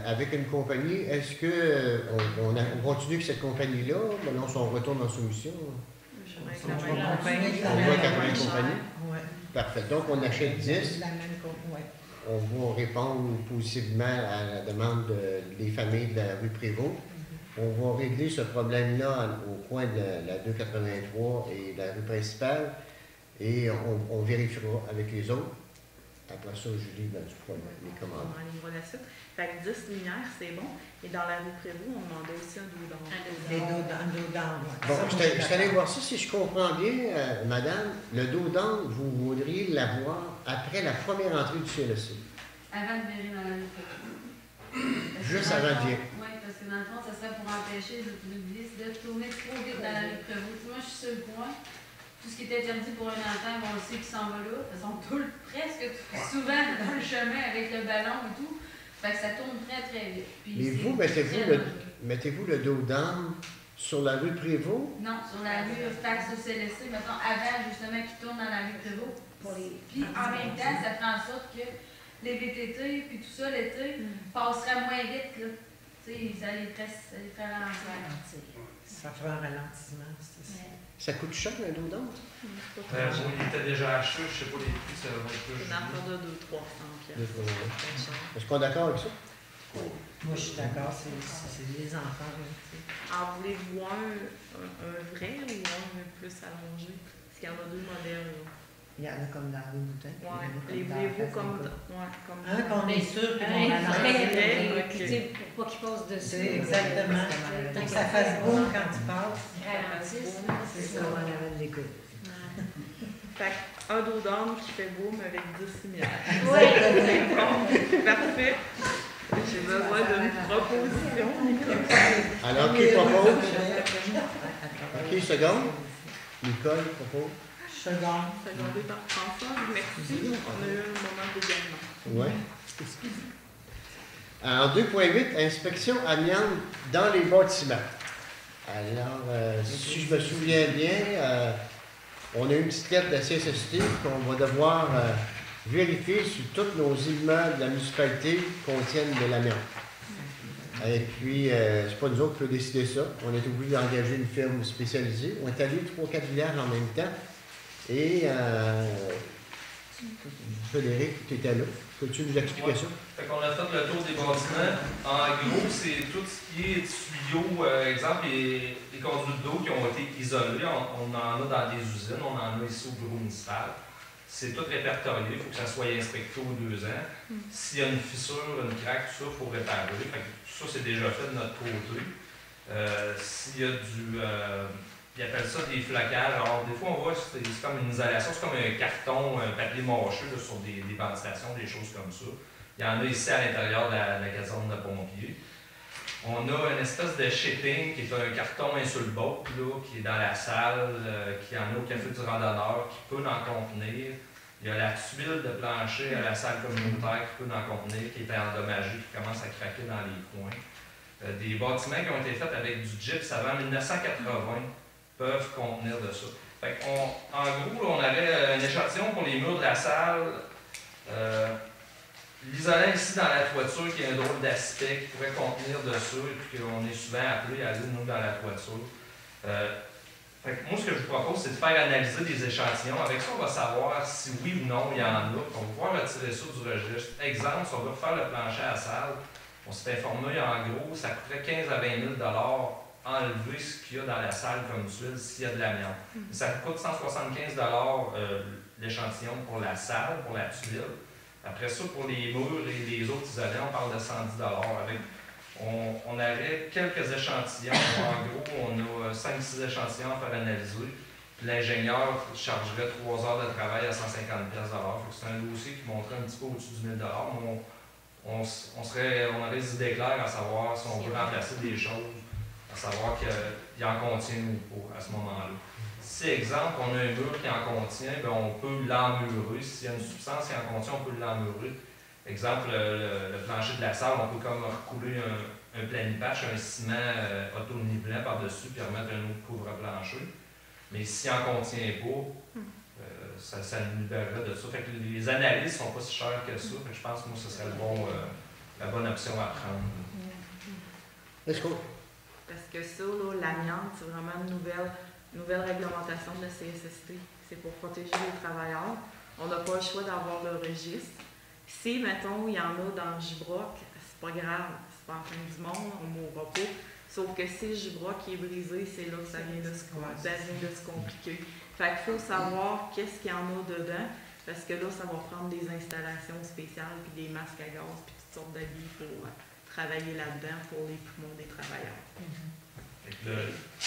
avec une compagnie. Est-ce qu'on continue avec cette compagnie-là? Maintenant, si on retourne en soumission, on voit qu'à la compagnie. Ouais. Parfait. Donc, on achète 10. La même ouais. On va répondre positivement à la demande des familles de la rue Prévost. On va régler ce problème-là au coin de la 283 et de la rue principale et on vérifiera avec les autres. Après ça, Julie, tu pourras les commander. On livrera la suite. Fait que 10 lumières, c'est bon. Et dans la rue Prévost, on demandait aussi un dos d'angle. Les dos d'angle, ouais. Bon, je suis allé voir ça. Si je comprends bien, madame, le dos d'angle, vous voudriez l'avoir après la première entrée du CLSC. Avant de virer dans la rue Prévost. Juste avant de virer. Oui, parce que dans le fond, ça serait pour empêcher les automobilistes de tourner trop vite dans la rue Prévost. Moi, je suis sur le point. Tout ce qui est interdit pour un enfant, on le sait qu'il s'en va là. Ils sont presque souvent dans le chemin avec le ballon et tout. Fait que ça tourne très, très vite. Puis Mais vous, mettez-vous le dos d'angle sur la rue Prévost? Non, sur la rue face au CLSC, mettons, avant justement qu'ils tournent dans la rue Prévost. Puis en même temps, ça fait en sorte que les VTT puis tout ça, l'été, passera moins vite. Là. Tu sais, ça les ferait ralentir. Ça fera un ralentissement, c'est ça. Ça coûte cher, un dos d'angle? Il était déjà acheté, je ne sais pas les prix, ça va être plus. C'est une affaire de 200-300 piastres. Est-ce qu'on est d'accord avec ça? Moi, je suis d'accord, c'est les enfants. Alors, voulez-vous un vrai ou un plus allongé? Parce qu'il y en a 2 modèles. Là. Il y en a comme dans les bouteilles. Oui, les voulez-vous comme... Un qu'on est sûr qu'ils vont ralentir. Pour pas qu'ils passent dessus. Exactement. Pour que ça fasse boum quand tu passes. Ralentissent. C'est ça, on amène les coups. Fait un dos d'angle qui fait boum avec 10 lumières. Oui. Bon, parfait. J'ai besoin d'une proposition. Alors, qui propose? Qui seconde? Nicole propose? Secondé par François. Merci. On a eu un moment d'également. Oui. En 2.8, inspection amiante dans les bâtiments. Alors, si je me souviens bien, on a une petite lettre de la CSST qu'on va devoir vérifier si tous nos immeubles de la municipalité contiennent de l'amiante. Et puis, c'est pas nous autres qui pouvons décider ça. On est obligé d'engager une firme spécialisée. On est allé 3-4 villages en même temps. Et Frédéric, tu étais là. Peux-tu nous expliquer ça? Fait qu'on a fait le tour des bâtiments. En gros, c'est tout ce qui est tuyaux, exemple, les conduites d'eau qui ont été isolées. On en a dans des usines, on en a ici au bureau municipal. C'est tout répertorié, il faut que ça soit inspecté aux 2 ans. S'il y a une fissure, une craque, tout ça, il faut réparer. Fait que tout ça, c'est déjà fait de notre côté. S'il y a du... ils appellent ça des flocages. Alors, des fois, on voit c'est comme une isolation, c'est comme un carton, un papier mâché là, sur des ventilations, des choses comme ça. Il y en a ici à l'intérieur de la caserne de pompiers. On a une espèce de shipping qui est un carton insulbote qui est dans la salle, qui en a au café du randonneur, qui peut en contenir. Il y a la tuile de plancher à la salle communautaire qui peut en contenir, qui est endommagée, qui commence à craquer dans les coins. Des bâtiments qui ont été faits avec du gyps avant 1980 peuvent contenir de ça. Fait en gros, là, on avait un échantillon pour les murs de la salle. L'isolant ici dans la toiture qui a un drôle d'aspect, qui pourrait contenir dessus, et puis qu'on est souvent appelé à aller, nous, dans la toiture. Fait que moi, ce que je vous propose, c'est de faire analyser des échantillons. Avec ça, on va savoir si oui ou non il y en a. On va pouvoir retirer ça du registre. Exemple, si on veut refaire le plancher à la salle, on s'est informé, en gros, ça coûterait 15 à 20 000 enlever ce qu'il y a dans la salle comme tuile s'il y a de l'amiante. Ça coûte 175 l'échantillon pour la salle, pour la tuile. Après ça, pour les murs et les autres isolants, on parle de 110 avec. On aurait quelques échantillons. En gros, on a 5-6 échantillons à faire analyser. L'ingénieur chargerait 3 heures de travail à 150 $. C'est un dossier qui monterait un petit peu au-dessus du 1000 $. On aurait des idées claires à savoir si on veut remplacer des choses, à savoir qu'il en contient ou pas à ce moment-là. Si, exemple, on a un mur qui en contient, bien, on peut l'emmurer. S'il y a une substance qui en contient, on peut l'emmurer. Exemple, le plancher de la salle, on peut comme recouler un planipatch, un ciment auto-nivelant par-dessus, puis remettre un autre couvre-plancher. Mais s'il n'en contient pas, ça nous libérerait de ça. Fait que les analyses ne sont pas si chères que ça. Fait que je pense que moi, ce serait la bonne option à prendre. Est-ce qu'on... Parce que ça, l'amiante, c'est vraiment une nouvelle réglementation de la CSST. C'est pour protéger les travailleurs. On n'a pas le choix d'avoir le registre. Si, mettons, il y en a dans le gibroc, c'est pas grave, c'est pas en fin du monde, on ne mourra pas. Sauf que si le gibroc est brisé, c'est là que ça vient de se compliquer. Fait qu'il faut savoir qu'est-ce qu'il y en a dedans, parce que là, ça va prendre des installations spéciales, puis des masques à gaz, puis toutes sortes d'habits pour travailler là-dedans pour les poumons des travailleurs.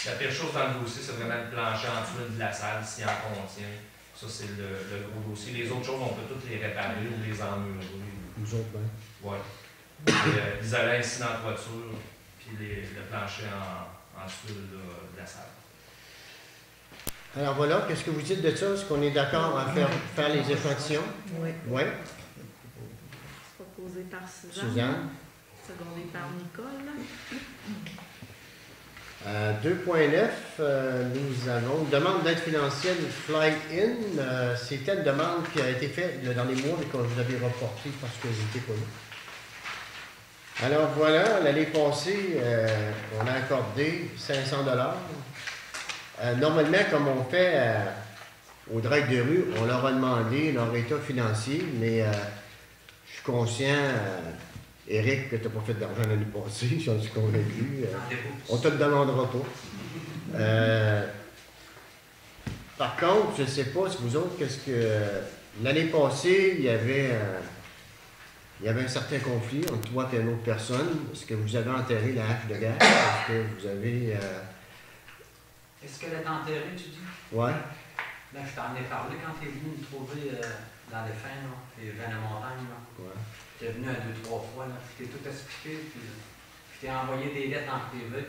La pire chose dans le dossier, c'est vraiment le plancher en dessous de la salle, s'il en contient. Ça, c'est le gros dossier. Les autres choses, on peut toutes les réparer ou les emmurer. Nous autres, bien. Oui. L'isolant ici dans la toiture, puis le plancher en dessous de la salle. Alors voilà, qu'est-ce que vous dites de ça? Est-ce qu'on est d'accord à faire les échantillons? Oui. Oui. Proposé par Suzanne. Secondé par Nicole. 2.9, nous avons une demande d'aide financière Fly-In. C'était une demande qui a été faite dans les mois, mais que vous avez reporté parce que vous n'étiez pas là. Alors voilà, l'année passée, on a accordé 500 $. Normalement, comme on fait au Drag de rue, on leur a demandé leur état financier, mais je suis conscient... Éric, que tu n'as pas fait d'argent l'année passée, j'en suis convaincu. On ne te le demandera pas. Par contre, je ne sais pas si vous autres, qu'est-ce que... L'année passée, il y avait un certain conflit entre toi et une autre personne. Est-ce que vous avez enterré la hache de guerre? Est-ce que vous avez... Est-ce qu'elle est enterrée, tu dis? Oui. Ben, je t'en ai parlé quand tu es venu me trouver dans les fins, là, les vins de montagne. Ouais. Tu es venu 2-3 fois, là. Je t'ai tout expliqué, puis je t'ai envoyé des lettres en privé.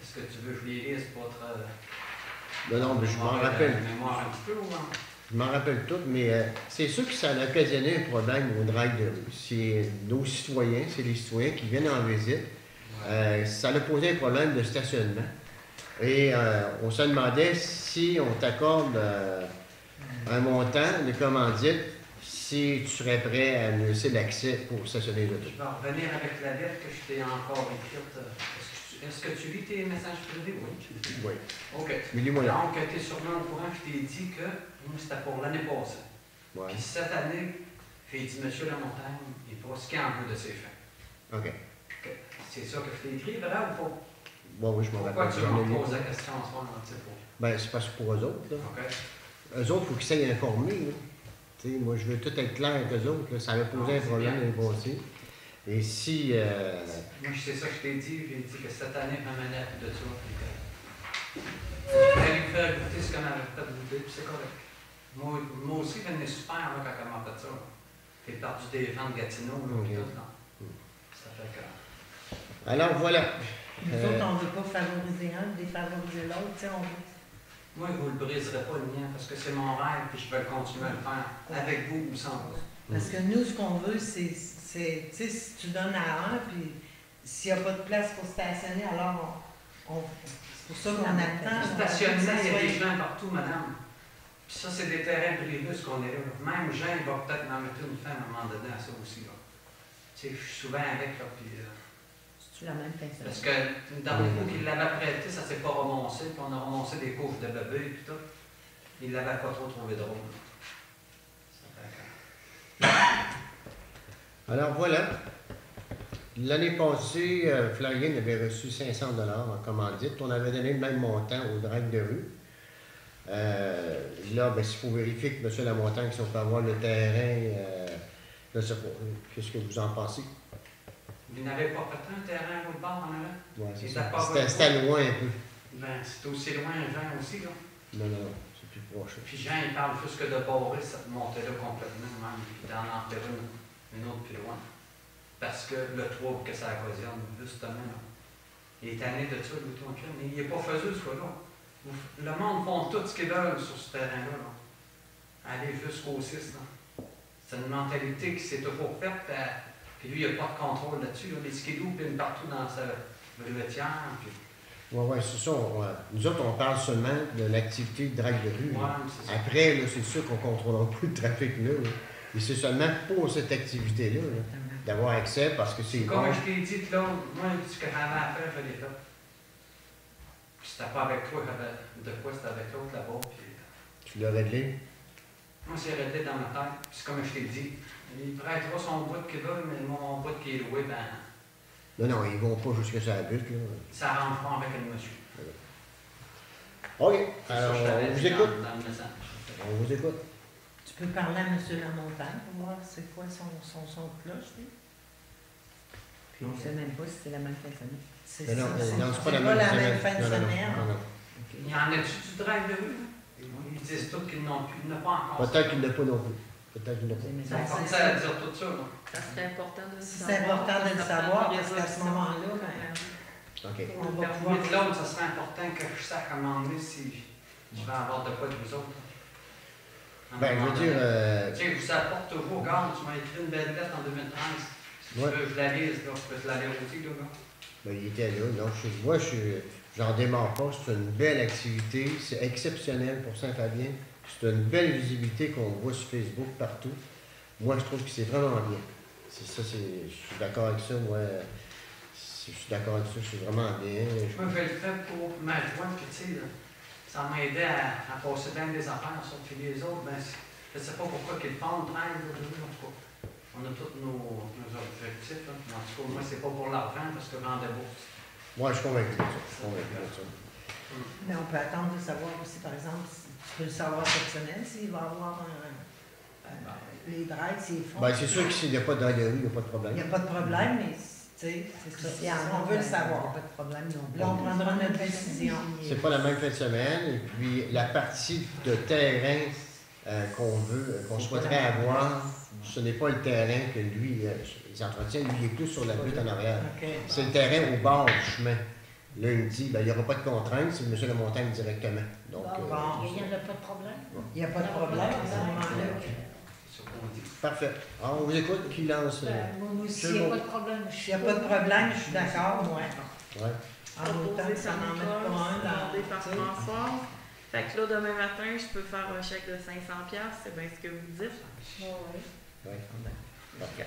Est-ce que tu veux que je les lise pour te... Non, mais je m'en rappelle. Mémoire un petit peu, ou non? Je m'en rappelle tout, mais c'est sûr que ça a occasionné un problème au Drag de rue. C'est nos citoyens, c'est les citoyens qui viennent en visite. Ça a posé un problème de stationnement. Et on se demandait si on t'accorde un montant de commandite, si tu serais prêt à nous laisser l'accès pour stationner les autos. Je vais revenir avec la lettre que je t'ai encore écrite. Est-ce que tu lis tes messages privés? Oui. Oui. OK. Mais dis-moi là. Donc, tu es sûrement au courant, je t'ai dit que c'était pour l'année passée. Ouais. Puis cette année, j'ai dit, Monsieur Lamontagne, il pourra skier un peu de ses fins. OK. C'est ça que je t'ai écrit, vrai ou pas? Bon, oui, je m'en Pourquoi rappelle. tu me poses la question en ce moment? Ben, c'est parce que pour eux autres, là. OK. Eux autres, il faut qu'ils soient informés, là. T'sais, moi, je veux tout être clair avec eux autres, là. Ça avait posé un problème l'année passée. Et si... Moi, c'est ça que je t'ai dit. J'ai dit que cette année, je m'amenais à plus de ça. J'allais lui faire goûter ce qu'on avait fait goûter, puis c'est correct. Moi aussi, je venais super là, quand elle m'a fait ça. J'ai perdu des vents de Gatineau, là, puis tout, là. Ça fait que... Alors, voilà. Nous autres, on ne veut pas favoriser un, défavoriser l'autre, tu sais, on veut... Moi, je ne vous le briserai pas le mien, parce que c'est mon rêve, puis je vais continuer à le faire, avec vous ou sans vous. Parce que nous, ce qu'on veut, c'est tu sais, si tu donnes à un, puis s'il n'y a pas de place pour stationner, alors c'est pour ça qu'on attend. Le stationnement, il y a des gens partout, madame. Puis ça, c'est des terrains privés, ce qu'on est là. Même Jean, il va peut-être m'en mettre une fin à un moment donné à ça aussi. Là. Tu sais, je suis souvent avec, là, puis... C'est-tu la même personne? Parce que le dernier coup qu'il l'avait prêté, ça s'est pas ramassé, puis on a ramassé des couches de bébé, puis tout. Il l'avait pas trop trouvé drôle. Ça fait que... Alors voilà. L'année passée, Florian avait reçu 500 $ en commandite. On avait donné le même montant aux dragues de rue. Là, ben, il faut vérifier que M. Lamontagne, si on peut avoir le terrain, je ne sais pas, qu'est-ce que vous en pensez? Vous n'avez pas fait un terrain à l'autre bord en allant? Oui, c'est Et ça. d'accord, C'était loin un peu. Ben, c'est aussi loin, Jean aussi, là. Non, non, c'est plus proche. Puis Jean, il parle plus que de barrer cette montée-là complètement, même, puis d'en enterrer une autre plus loin. Parce que le trouble que ça occasionne, justement, là. Il est tanné de ça, le ton mais il n'est pas faiseux, ce là. Le monde font tout ce qu'ils veulent sur ce terrain-là. Là. Aller jusqu'au 6. C'est une mentalité qui s'est toujours faite, puis lui, il n'y a pas de contrôle là-dessus. Là. Les skidoo pinent partout dans sa bruletière. Puis... Oui, c'est ça. Nous autres, on parle seulement de l'activité de drague de rue. Ouais, après, là, c'est sûr qu'on ne contrôlera pas le trafic là. Et c'est seulement pour cette activité-là, d'avoir accès, parce que c'est bon. Comme je t'ai dit, Claude, moi, ce que j'avais à faire, je l'ai fait. C'était pas avec toi, de quoi c'était avec l'autre là-bas. Puis... Tu l'as réglé? Moi, c'est réglé dans ma tête. Puis comme je t'ai dit, il prêtera son bout qu'il veut, mais mon bout qui est loué, ben. Non, non, ils vont pas jusqu'à sa butte, là. Ça rentre pas avec le monsieur. OK. Alors, on vous écoute. Dans le message. On vous écoute. Tu peux parler à M. Lamontagne pour voir c'est quoi son de cloche, lui? Puis on ne sait même pas si c'est la même fin de semaine. C'est Mais non, ça, non, c'est pas la la même même fin de Non, non, non, semaine. non, non. Il y en a-tu du drive de rue? Ils disent tous qu'ils n'ont plus, ils n'ont pas encore. Peut-être qu'il ne l'a pas non plus. Peut-être qu'il ne l'a pas. Ça me commence à dire tout ça, là. Ça serait important de le savoir. C'est important de le savoir parce qu'à ce moment-là, OK. on va pouvoir. Pour l'autre, ça serait important que je sache à un moment donné si je vais avoir de quoi de vous autres. Ben, je veux dire. Tu sais, vous apporte toujours, regarde, tu m'as écrit une belle lettre en 2013. Si Ouais. tu veux, je la lise, là, je peux te la lire aussi, là. Ben, il était là. Non, moi, j'en démarre pas. C'est une belle activité. C'est exceptionnel pour Saint-Fabien. C'est une belle visibilité qu'on voit sur Facebook partout. Moi, je trouve que c'est vraiment bien. C'est ça, je suis d'accord avec ça. Moi, je suis d'accord avec ça. C'est vraiment bien. Moi, je vais le faire pour ma jointe, puis tu sais, là, ça m'a aidé à passer bien des affaires, sauf que les autres, ben, je ne sais pas pourquoi qu'ils le font, en tout cas. On a tous nos objectifs, là. En tout cas, moi, c'est pas pour l'argent, parce que vendez-vous. Moi, je suis convaincu de ça. Je suis convaincu de ça. Mais on peut attendre de savoir aussi, par exemple, tu peux le savoir cette semaine, s'il va y avoir les drives, s'ils font. Ben, c'est sûr que s'il n'y a pas de drague de rue, il n'y a pas de problème. Il n'y a pas de problème, mais tu sais, c'est ça. Si On veut le savoir. Pas de problème non plus. Là, on prendra notre décision. C'est pas la même fin de semaine. Et puis, la partie de terrain qu'on souhaiterait avoir, ce n'est pas le terrain que lui, il entretient. Lui, il est plus sur la butte en arrière. Okay. C'est le terrain au bord du chemin. Là, il me dit, ben, il n'y aura pas de contrainte, c'est M. Lamontagne directement. Donc, Il n'y en a pas de problème. Il n'y a pas de problème à ce moment-là. C'est ce qu'on dit. parfait. Alors, on vous écoute. Qui lance? Moi aussi, il n'y a pas de problème. S'il n'y a pas de problème, je suis d'accord, moi. Ouais. En autant Proposé que ça par n'en mette Nicole, pas un demandé par tu sais. François. Fait que là, demain matin, je peux faire un chèque de 500$, c'est bien ce que vous dites. Oui. Ouais. Parfait.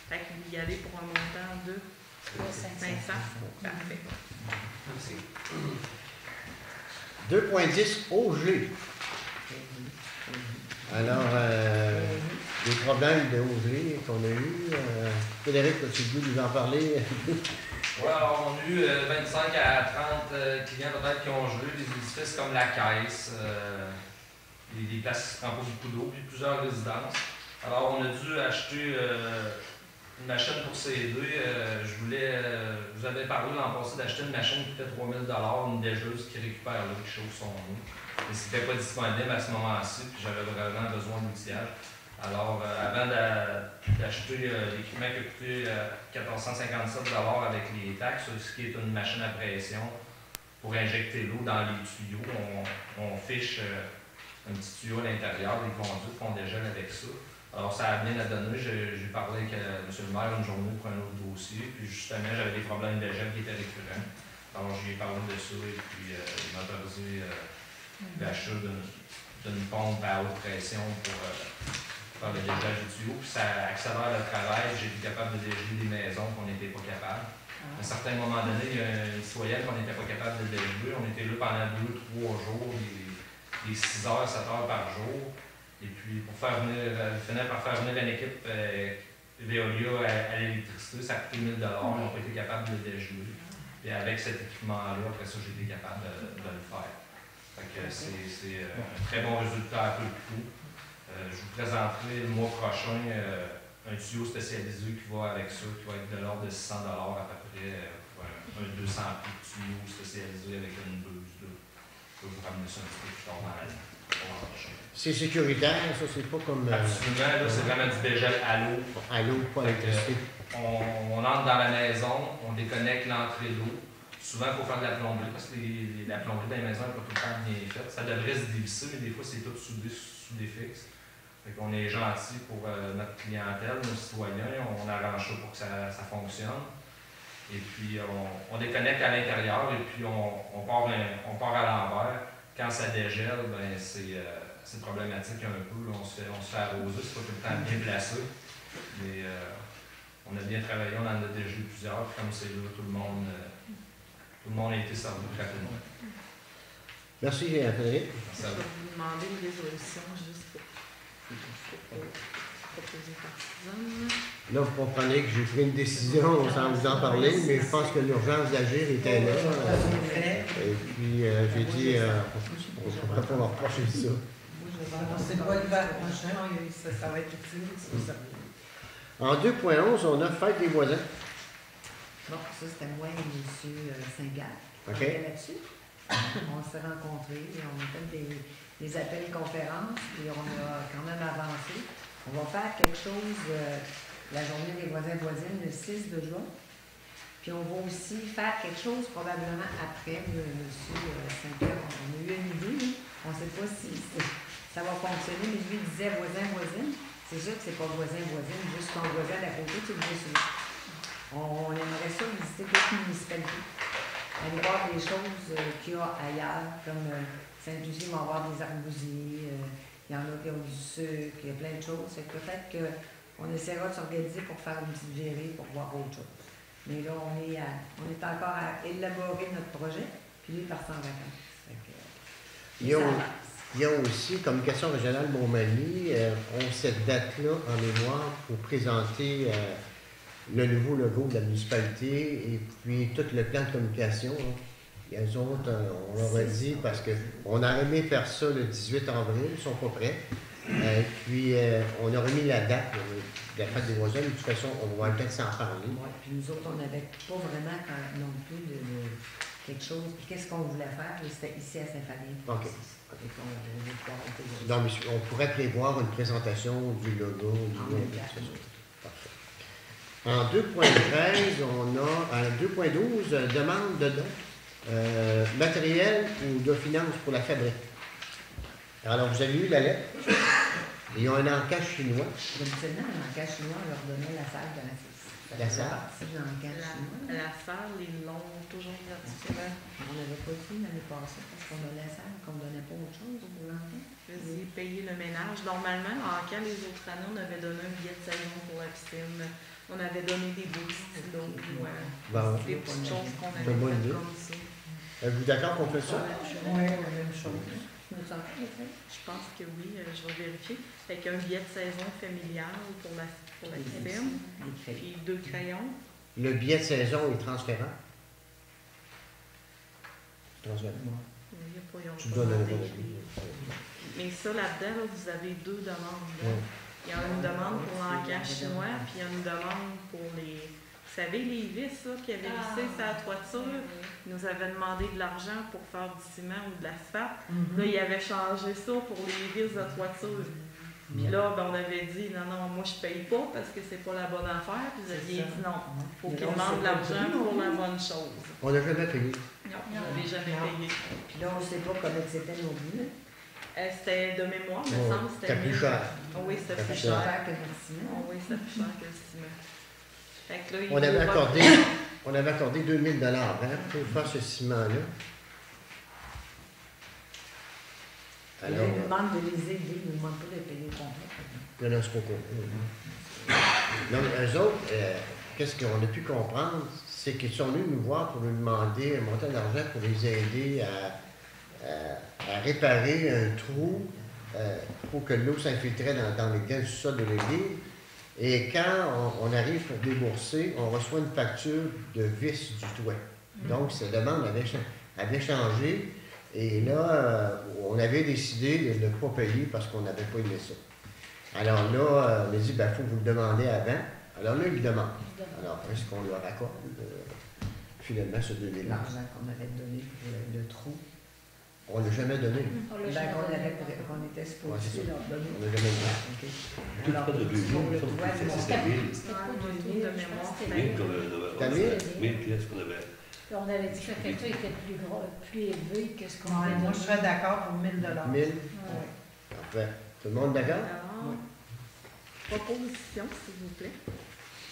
Fait que vous y allez pour un montant de 500$. Parfait. Merci. 2.10 OG. Alors, des problèmes de OG qu'on a eu. Frédéric, as-tu le goût de nous en parler? Ouais, alors on a eu 25 à 30 clients peut-être qui ont gelé des édifices comme la Caisse, des places qui ne prennent pas beaucoup d'eau, puis plusieurs résidences. Alors on a dû acheter une machine pour s'aider. Je vous avais parlé l'an passé d'acheter une machine qui coûtait 3 000 $, une dégeuse qui récupère l'eau, qui chauffe son eau. Et c'était pas disponible à ce moment-ci, puis j'avais vraiment besoin d'outillage. Alors, avant d'acheter l'équipement qui a coûté 1457 $ avec les taxes, ce qui est une machine à pression pour injecter l'eau dans les tuyaux, on fiche un petit tuyau à l'intérieur, les conduites qu'on dégèle avec ça. Alors, ça a bien à donner. J'ai parlé avec M. le maire une journée pour un autre dossier, puis justement, j'avais des problèmes de gel qui étaient récurrents. Alors, j'ai parlé de ça et puis il m'a autorisé l'achat d'une pompe à haute pression pour faire le dégage du tuyau. Puis ça accélère le travail. J'ai été capable de dégeler des maisons qu'on n'était pas capable. À un certain moment donné, il y a une citoyenne qu'on n'était pas capable de dégeler. On était là pendant 2-3 jours, des 6 heures, 7 heures par jour. Et puis, pour finir par faire venir une équipe Veolia à l'électricité, ça a coûté 1 000 $. Ils n'ont pas été capables de le dégeler. Et avec cet équipement-là, après ça, j'ai été capable de le faire. Fait que c'est un très bon résultat à peu de coût. Je vous présenterai le mois prochain un tuyau spécialisé qui va avec ça, qui va être de l'ordre de 600 $ à peu près pour un 200 pieds de tuyau spécialisé avec une buse. Je vais vous ramener ça un petit peu plus tard dans l'année. C'est sécuritaire, ça, c'est pas comme. Absolument, là, c'est vraiment du dégel à l'eau. À l'eau, pas à l'électricité. On entre dans la maison, on déconnecte l'entrée d'eau. Souvent, il faut faire de la plomberie parce que la plomberie dans les maisons n'est pas tout le temps bien faite. Ça devrait se dévisser, mais des fois, c'est tout soudé sous des fixes. Fait qu'on est gentil pour notre clientèle, nos citoyens. On arrange ça pour que ça fonctionne. Et puis, on déconnecte à l'intérieur et puis on part à l'envers. Quand ça dégèle, ben c'est problématique un peu. On se fait arroser, c'est pas tout le temps bien placé. Mais on a bien travaillé, on en a dégelé plusieurs. Puis comme c'est là, tout le monde a été servi rapidement. Merci, Frédéric. Je vais vous demander une résolution juste pour proposer par Suzanne. Là, vous comprenez que j'ai pris une décision sans vous en parler, mais je pense que l'urgence d'agir était là. Et puis, j'ai dit, on ne pourrait pas me reprocher de ça. C'est pas l'hiver prochain, ça va être utile. En 2.11, on a fête des voisins. Bon, ça, c'était moi et M. Saint-Gall. OK. On était là-dessus. On s'est rencontrés, et on a fait des appels conférences, puis on a quand même avancé. On va faire quelque chose la journée des voisins-voisines le 6 de juin. Puis on va aussi faire quelque chose probablement après, M. Saint-Pierre. On a eu une idée, là. On ne sait pas si ça va fonctionner, mais lui il disait voisin-voisine. C'est sûr que c'est pas voisin-voisine, juste ton voisin d'à côté, tu le vois celui. On aimerait ça visiter d'autres municipalités. Aller voir des choses qu'il y a ailleurs, comme Sainte-Lucie, on va voir des arbousiers, il y en a qui ont du sucre, il y a plein de choses. C'est peut-être qu'on essaiera de s'organiser pour faire une petite virée pour voir autre chose. Mais là, on est encore à élaborer notre projet, puis lui, il part en vacances. Il y a aussi, Communication régionale Montmagny, ont cette date-là en mémoire pour présenter le nouveau logo de la municipalité et puis tout le plan de communication. Hein. Et eux autres, on leur a dit, parce qu'on a aimé faire ça le 18 avril, ils ne sont pas prêts. Puis on a remis la date de la fête des voisins, de toute façon, on va peut-être s'en parler. Oui, puis nous autres, on n'avait pas vraiment non plus de quelque chose. Puis qu'est-ce qu'on voulait faire? C'était ici à Saint-Famille. OK. Donc, on pourrait prévoir une présentation du logo, du En 2.13, on a, en 2.12, demande de dons, matériel ou de finances pour la fabrique. Alors, vous avez eu la lettre. Ils ont un encas chinois. Habituellement, l'encas chinois, on leur donnait la salle de la fille. La salle? La salle, ils l'ont toujours gratuitement. On n'avait pas dit l'année passée parce qu'on a la salle, qu'on ne donnait pas autre chose pour l'enfant. Ils payaient le ménage. Normalement, en cas, les autres années, on avait donné un billet de saison pour la piscine. On avait donné des beaux stylos, des petites choses qu'on avait faites comme ça. Êtes-vous d'accord qu'on fait ça? Oui, la même chose. Je pense que oui, je vais vérifier. Fait qu'un billet de saison familial pour la piscine, puis 2 crayons. Le billet de saison est transférant? Transférant. Tu donnes un Mais ça, là-dedans, là, vous avez 2 demandes. Là. Il y a une demande pour l'encas chinois, puis il y a une demande pour les... Vous savez, les vis là, qui avaient vissé sa toiture, ils nous avaient demandé de l'argent pour faire du ciment ou de l'asphalte. Là, ils avaient changé ça pour les vis de toiture. Puis là, ben, on avait dit, non, moi, je paye pas parce que c'est pas la bonne affaire. Puis vous aviez dit non. Il faut qu'ils demandent de l'argent pour la bonne chose. On n'a jamais payé. Non, on n'avait jamais payé. Puis là, on ne sait pas comment c'était nos vies. C'était de mémoire, il me semble. C'était plus cher. Oui, c'était plus cher que le ciment. Oui, c'était plus cher que le ciment. Fait que là, on avait accordé 2 000 $, hein, pour faire ce ciment-là. Ils Alors, nous demandent de les aider, ils ne nous demandent pas de payer complet. non, c'est pas cool. Non, mais eux autres, qu'est-ce qu'on a pu comprendre, c'est qu'ils sont venus nous voir pour nous demander un montant d'argent pour les aider à réparer un trou pour que l'eau s'infiltrait dans les sous-sol de l'église. Et quand on arrive pour débourser, on reçoit une facture de vis du toit. Donc, cette demande avait changé. Et là, on avait décidé de ne pas payer parce qu'on n'avait pas aimé ça. Alors là, on a dit, il faut vous le demander avant. Alors là, il le demande. Alors, est-ce qu'on leur accorde finalement ce 2000 $? L'argent qu'on avait donné pour le trou. On ne l'a jamais donné. On l'a jamais donné. Qu'on était Ouais, supposé c'est ça. leur donner. On ne l'a jamais donné. OK. Tout Alors, pas de 2 pour le millions, toit, ça, c'est c'était 1000. C'était pas Ouais, du de tout, je mémoire, pense que c'était c'était 1000 qu'on avait. T'as 1000? 1000 pièces qu'on avait. Puis on avait dit que la facture était plus gros, plus élevée que ce qu'on Ouais, avait moi, donné. je serais d'accord pour 1000 $. 1000? Ouais. Parfait. Tout le monde d'accord? Alors, proposition, s'il vous plaît.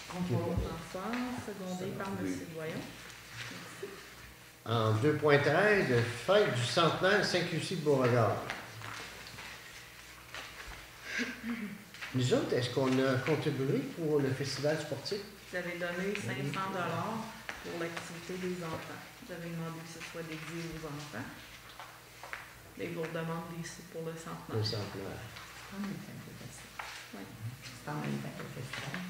François, secondé par M. Voyon. Merci. En 2.13, fête du centenaire Saint-Lucie de Beauregard. Nous autres, est-ce qu'on a contribué pour le festival sportif? Vous avez donné 500 $ pour l'activité des enfants. Vous avez demandé que ce soit dédié aux enfants. Et vous demandez des sous pour le Le centenaire. centenaire. En même temps que le festival. Oui. C'est en même temps que le festival.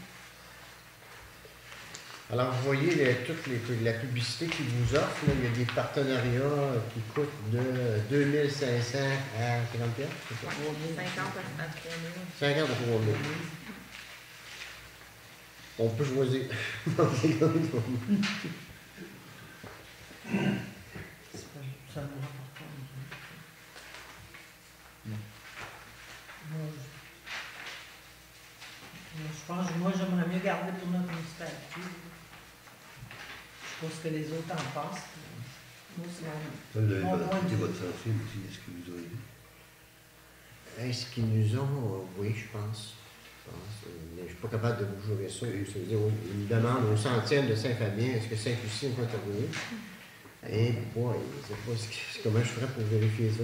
Alors, vous voyez la publicité qu'ils vous offrent. Là, il y a des partenariats qui coûtent de 2500 à 40 $. C'est ça? 50 à 3 000. 50 à 3 000. On peut choisir. Ça me rapporte pas. Moi, j'aimerais mieux garder pour notre municipalité. Je pense que les autres en passent. Moi, c'est Vous avez Mon point de écouté vue. votre sensible aussi, est-ce qu'ils vous ont aidé? Est-ce qu'ils nous ont. Oui, je pense. Mais je ne suis pas capable de vous jouer ça. C'est-à-dire, ils me demandent au centième de Saint-Fabien, est-ce que Saint-Lucie est contribué? Et bon, je ne sais pas comment je ferais pour vérifier ça.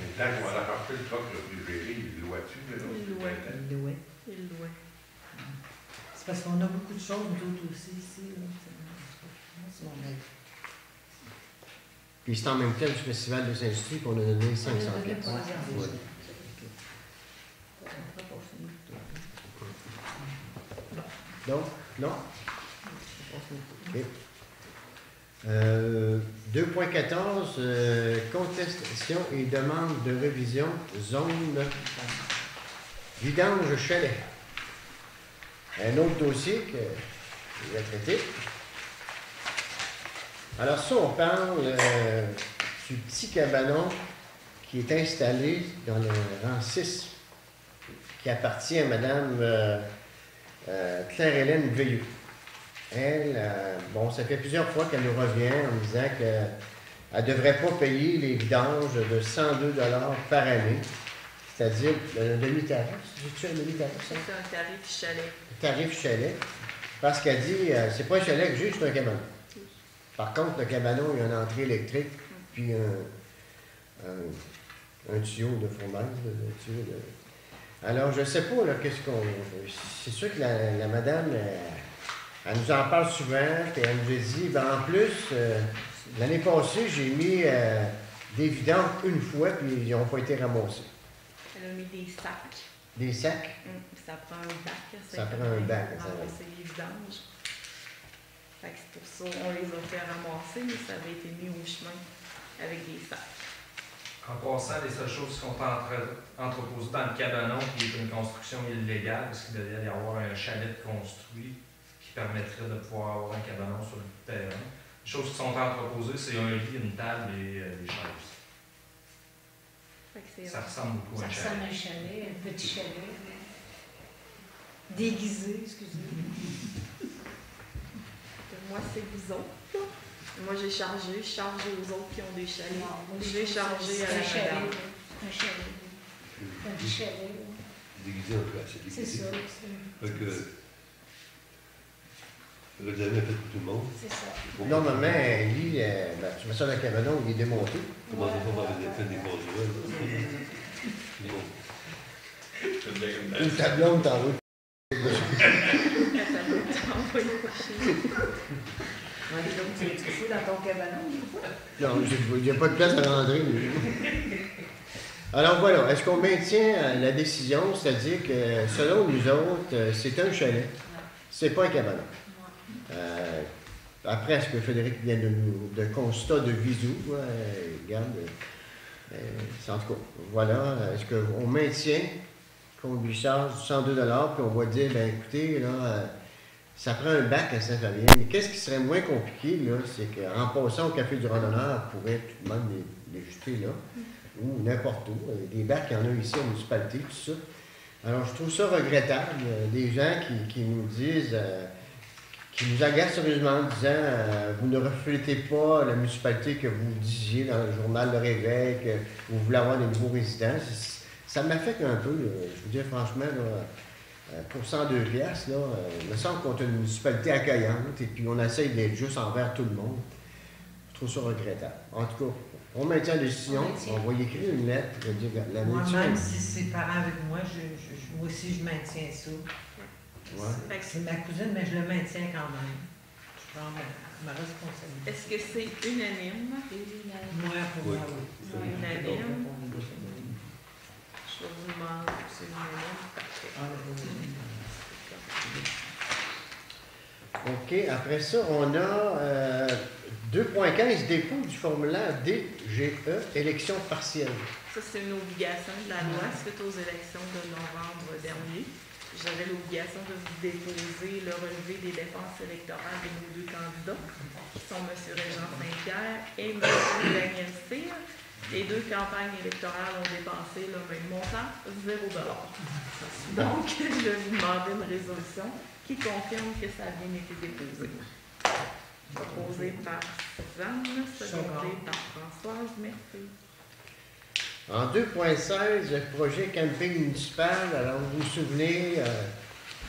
Mais tant qu'on va apporter le truc réfrigéré, il loue-tu? Il louait. Il louait. Il louait. C'est parce qu'on a beaucoup de choses, nous autres aussi, ici. Là. C'est mon avis. Puis c'est en même temps du Festival de Saint-Lucie qu'on a donné 500 On a donné pièces. pour les Ouais. enfants. On fera pas fini. Donc, non? OK. 2.14, contestation et demande de révision zone vidange chalet. Un autre dossier que je vais traiter. Alors ça, on parle du petit cabanon qui est installé dans le rang 6, qui appartient à Mme Claire-Hélène Veilleux. Elle, bon, ça fait plusieurs fois qu'elle nous revient en disant qu'elle ne devrait pas payer les vidanges de 102 $ par année, c'est-à-dire le demi-tarif. J'ai-tu un demi-tarif, ça? C'est un tarif chalet. Tarif chalet, parce qu'elle dit, c'est pas un chalet que j'ai, c'est un cabanon. Par contre, le cabanon, il y a une entrée électrique, puis un tuyau de fromage. Alors, je ne sais pas, là, qu'est-ce qu'on... C'est sûr que la madame, elle nous en parle souvent, puis elle nous a dit, ben, en plus, l'année passée, j'ai mis des vidanges une fois, puis ils n'ont pas été ramassés. Elle a mis des sacs. Des sacs? Ça prend un bac. Ça prend un bac, ça va. Ramasser les vidanges. Fait que c'est pour ça qu'on les a fait ramasser, mais ça avait été mis au chemin avec des sacs. En passant, les seules choses qui sont entreposées dans le cabanon, qui est une construction illégale, parce qu'il devait y avoir un chalet construit qui permettrait de pouvoir avoir un cabanon sur le terrain. Les choses qui sont entreposées, c'est un lit, une table et des chaises. Fait que c'est Ça ressemble beaucoup à Ça un ressemble à chalet. un chalet, un petit chalet. Déguisé, excusez-moi. Moi, c'est vous autres. là. Moi, j'ai chargé, je charge aux autres qui ont des chalets. Moi, Je l'ai chargé à un la chalet. madame. Un chalet. Un petit chalet. Déguisé en classe, c'est C'est déguisé. ça. Fait que, Le jamais fait pour tout le monde. C'est ça. Normalement, lui, tu mets ça dans le cabanon, il est démonté. Comment ça va avec l'effet des conduits? Une ta blonde t'envoie. Donc, tu es fou dans ton cabanon, des fois? Non, il n'y a pas de place à rentrer. Alors voilà, est-ce qu'on maintient la décision, c'est-à-dire que selon nous autres, c'est un chalet, c'est pas un cabanon. Après, est-ce que Frédéric vient de constat de visu, regarde, en tout cas, voilà, est-ce qu'on maintient qu'on lui charge 102 $, puis on va dire, ben écoutez, là, ça prend un bac à Saint-Fabien. Mais qu'est-ce qui serait moins compliqué, là, c'est qu'en passant au Café du Randonneur, on pourrait tout de même les jeter là, ou n'importe où. Des bacs, il y en a ici à la municipalité, tout ça. Alors, je trouve ça regrettable. Des gens qui nous disent, qui nous agacent sérieusement en disant, vous ne reflétez pas la municipalité que vous disiez dans le journal Le Réveil, que vous voulez avoir des nouveaux résidents. Ça m'affecte un peu, je vous dis franchement, là, pour 102 piastres, là, il me semble qu'on est une municipalité accueillante et puis on essaye d'être juste envers tout le monde. Je trouve ça regrettable. En tout cas, on maintient la décision, on va y écrire une lettre, je dire, la Moi, nature. même si c'est parent avec moi, moi aussi, je maintiens ça. Ouais. C'est ma cousine, mais je le maintiens quand même. Je prends ma responsabilité. Est-ce que c'est unanime? Moi, pour moi, oui. Unanime. Je vais vous demander si c'est unanime. Parfait. OK, après ça, on a 2.15, dépôt du formulaire DGE, élection partielle. Ça, c'est une obligation de la loi suite aux élections de novembre dernier. J'avais l'obligation de vous déposer le relevé des dépenses électorales de nos deux candidats, qui sont M. Régent Saint-Pierre et M. Daniel Cyr. Les deux campagnes électorales ont dépensé le même montant, 0 $. Donc, je vais vous demander une résolution qui confirme que ça a bien été déposé. Proposé par Suzanne, secondé par Françoise. Merci. En 2.16, le projet camping municipal, alors vous vous souvenez,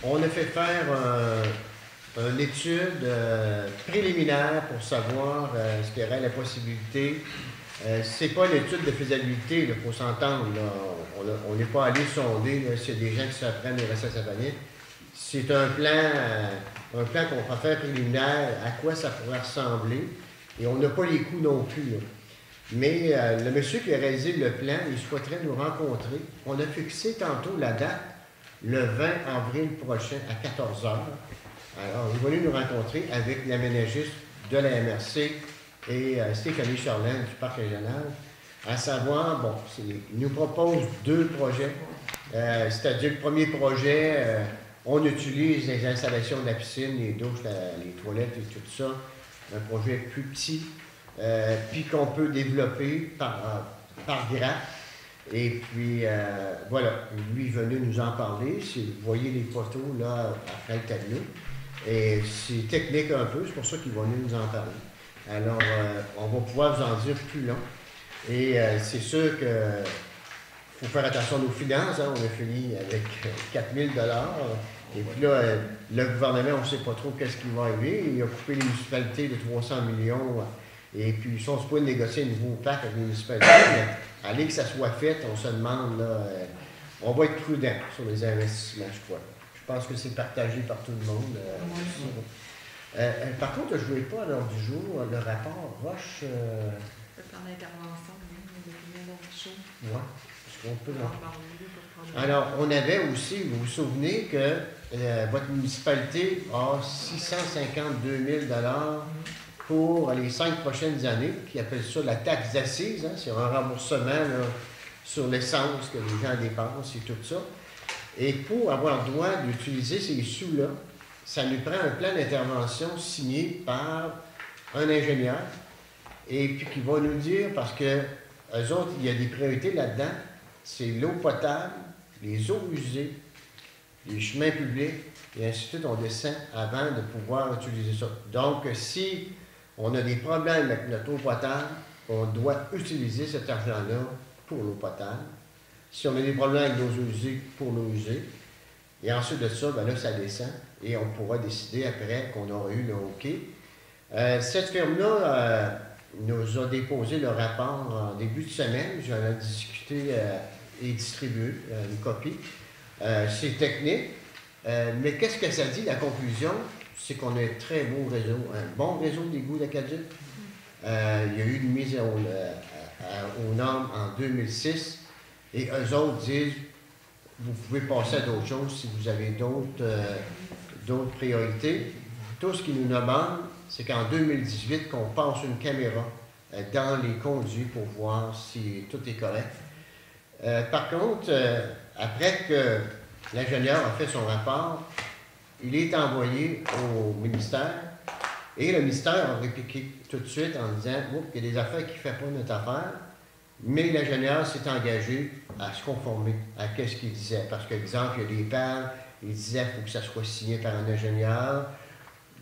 on a fait faire une étude préliminaire pour savoir ce qu'il y aurait la possibilité. C'est pas l'étude de faisabilité, il faut s'entendre. On n'est pas allé sonder s'il y a des gens qui s'apprennent les recettes savanières. C'est un plan qu'on va faire préliminaire, à quoi ça pourrait ressembler. Et on n'a pas les coûts non plus. Là. Mais le monsieur qui a réalisé le plan, il souhaiterait nous rencontrer. On a fixé tantôt la date, le 20 avril prochain à 14 h. Alors, il est venu nous rencontrer avec l'aménagiste de la MRC et Stéphanie Charlin du Parc régional, à savoir, bon, il nous propose 2 projets. C'est-à-dire le premier projet, on utilise les installations de la piscine, les douches, les toilettes et tout ça. Un projet plus petit. Puis qu'on peut développer par grappe. Et puis, voilà, lui est venu nous en parler. Vous voyez les photos là, après le tableau. Et c'est technique un peu, c'est pour ça qu'il va venir nous en parler. Alors, on va pouvoir vous en dire plus long. Et c'est sûr qu'il faut faire attention à nos finances. Hein. On a fini avec 4 000 $. Et puis là, le gouvernement, on ne sait pas trop qu'est-ce qui va arriver. Il a coupé les municipalités de 300 millions. Et puis, ils sont supposés négocier un nouveau pacte avec les municipalités. Mais allez que ça soit fait, on se demande, là, on va être prudent sur les investissements, je crois. Je pense que c'est partagé par tout le monde. Par contre, je ne voulais pas à l'heure du jour le rapport Roche. Le plan d'intervention, le d'autres choses. Oui, parce qu'on peut en... Alors, on avait aussi, vous vous souvenez que votre municipalité a 652 000 $ pour les 5 prochaines années, qui appellent ça la taxe d'assises. Hein, c'est un remboursement là, sur l'essence que les gens dépensent et tout ça. Et pour avoir le droit d'utiliser ces sous-là, ça nous prend un plan d'intervention signé par un ingénieur, et puis qui va nous dire, parce que eux autres, il y a des priorités là-dedans, c'est l'eau potable, les eaux usées, les chemins publics, et ainsi de suite, on descend avant de pouvoir utiliser ça. Donc, si on a des problèmes avec notre eau potable, on doit utiliser cet argent-là pour l'eau potable. Si on a des problèmes avec nos eaux usées, pour l'eau usée. Et ensuite de ça, ben là, ça descend et on pourra décider après qu'on aura eu le OK. Cette firme-là nous a déposé le rapport en début de semaine. J'en ai discuté et distribué une copie. C'est technique, mais qu'est-ce que ça dit, la conclusion? C'est qu'on a un très beau réseau, un bon réseau d'égouts d'Acadie. Il y a eu une mise aux normes en 2006 et eux autres disent vous pouvez passer à d'autres choses si vous avez d'autres priorités. Tout ce qu'ils nous demandent, c'est qu'en 2018, qu'on passe une caméra dans les conduits pour voir si tout est correct. Par contre, après que l'ingénieur a fait son rapport, il est envoyé au ministère et le ministère a répliqué tout de suite en disant « il y a des affaires qui ne font pas notre affaire », mais l'ingénieur s'est engagé à se conformer à ce qu'il disait. Parce qu'exemple, il y a des pannes, il disait qu'il faut que ça soit signé par un ingénieur.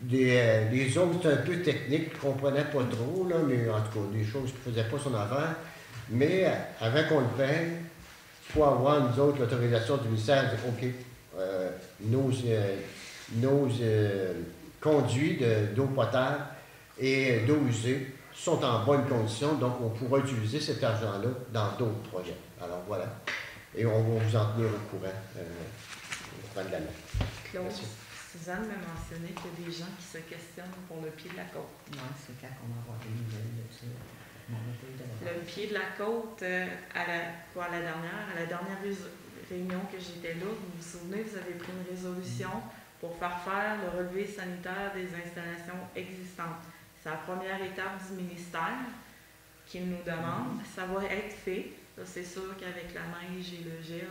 Les autres, c'était un peu technique, ils ne comprenaient pas trop, là, mais en tout cas, des choses qui ne faisaient pas son affaire. Mais avant qu'on le paye, il faut avoir, nous autres, l'autorisation du ministère de dire OK, nos conduits d'eau potable et d'eau usée sont en bonne condition, donc on pourra utiliser cet argent-là dans d'autres projets. Alors voilà. Et on va vous en tenir au courant au courant de l'année. Claude, Merci. Suzanne m'a mentionné qu'il y a des gens qui se questionnent pour le pied de la côte. Non, c'est quand on va avoir des nouvelles de ça. Le pied de la côte, à la dernière réunion que j'étais là, vous vous souvenez, vous avez pris une résolution pour faire le relevé sanitaire des installations existantes. C'est la première étape du ministère qui nous demande. Ça va être fait. C'est sûr qu'avec la neige et le gel,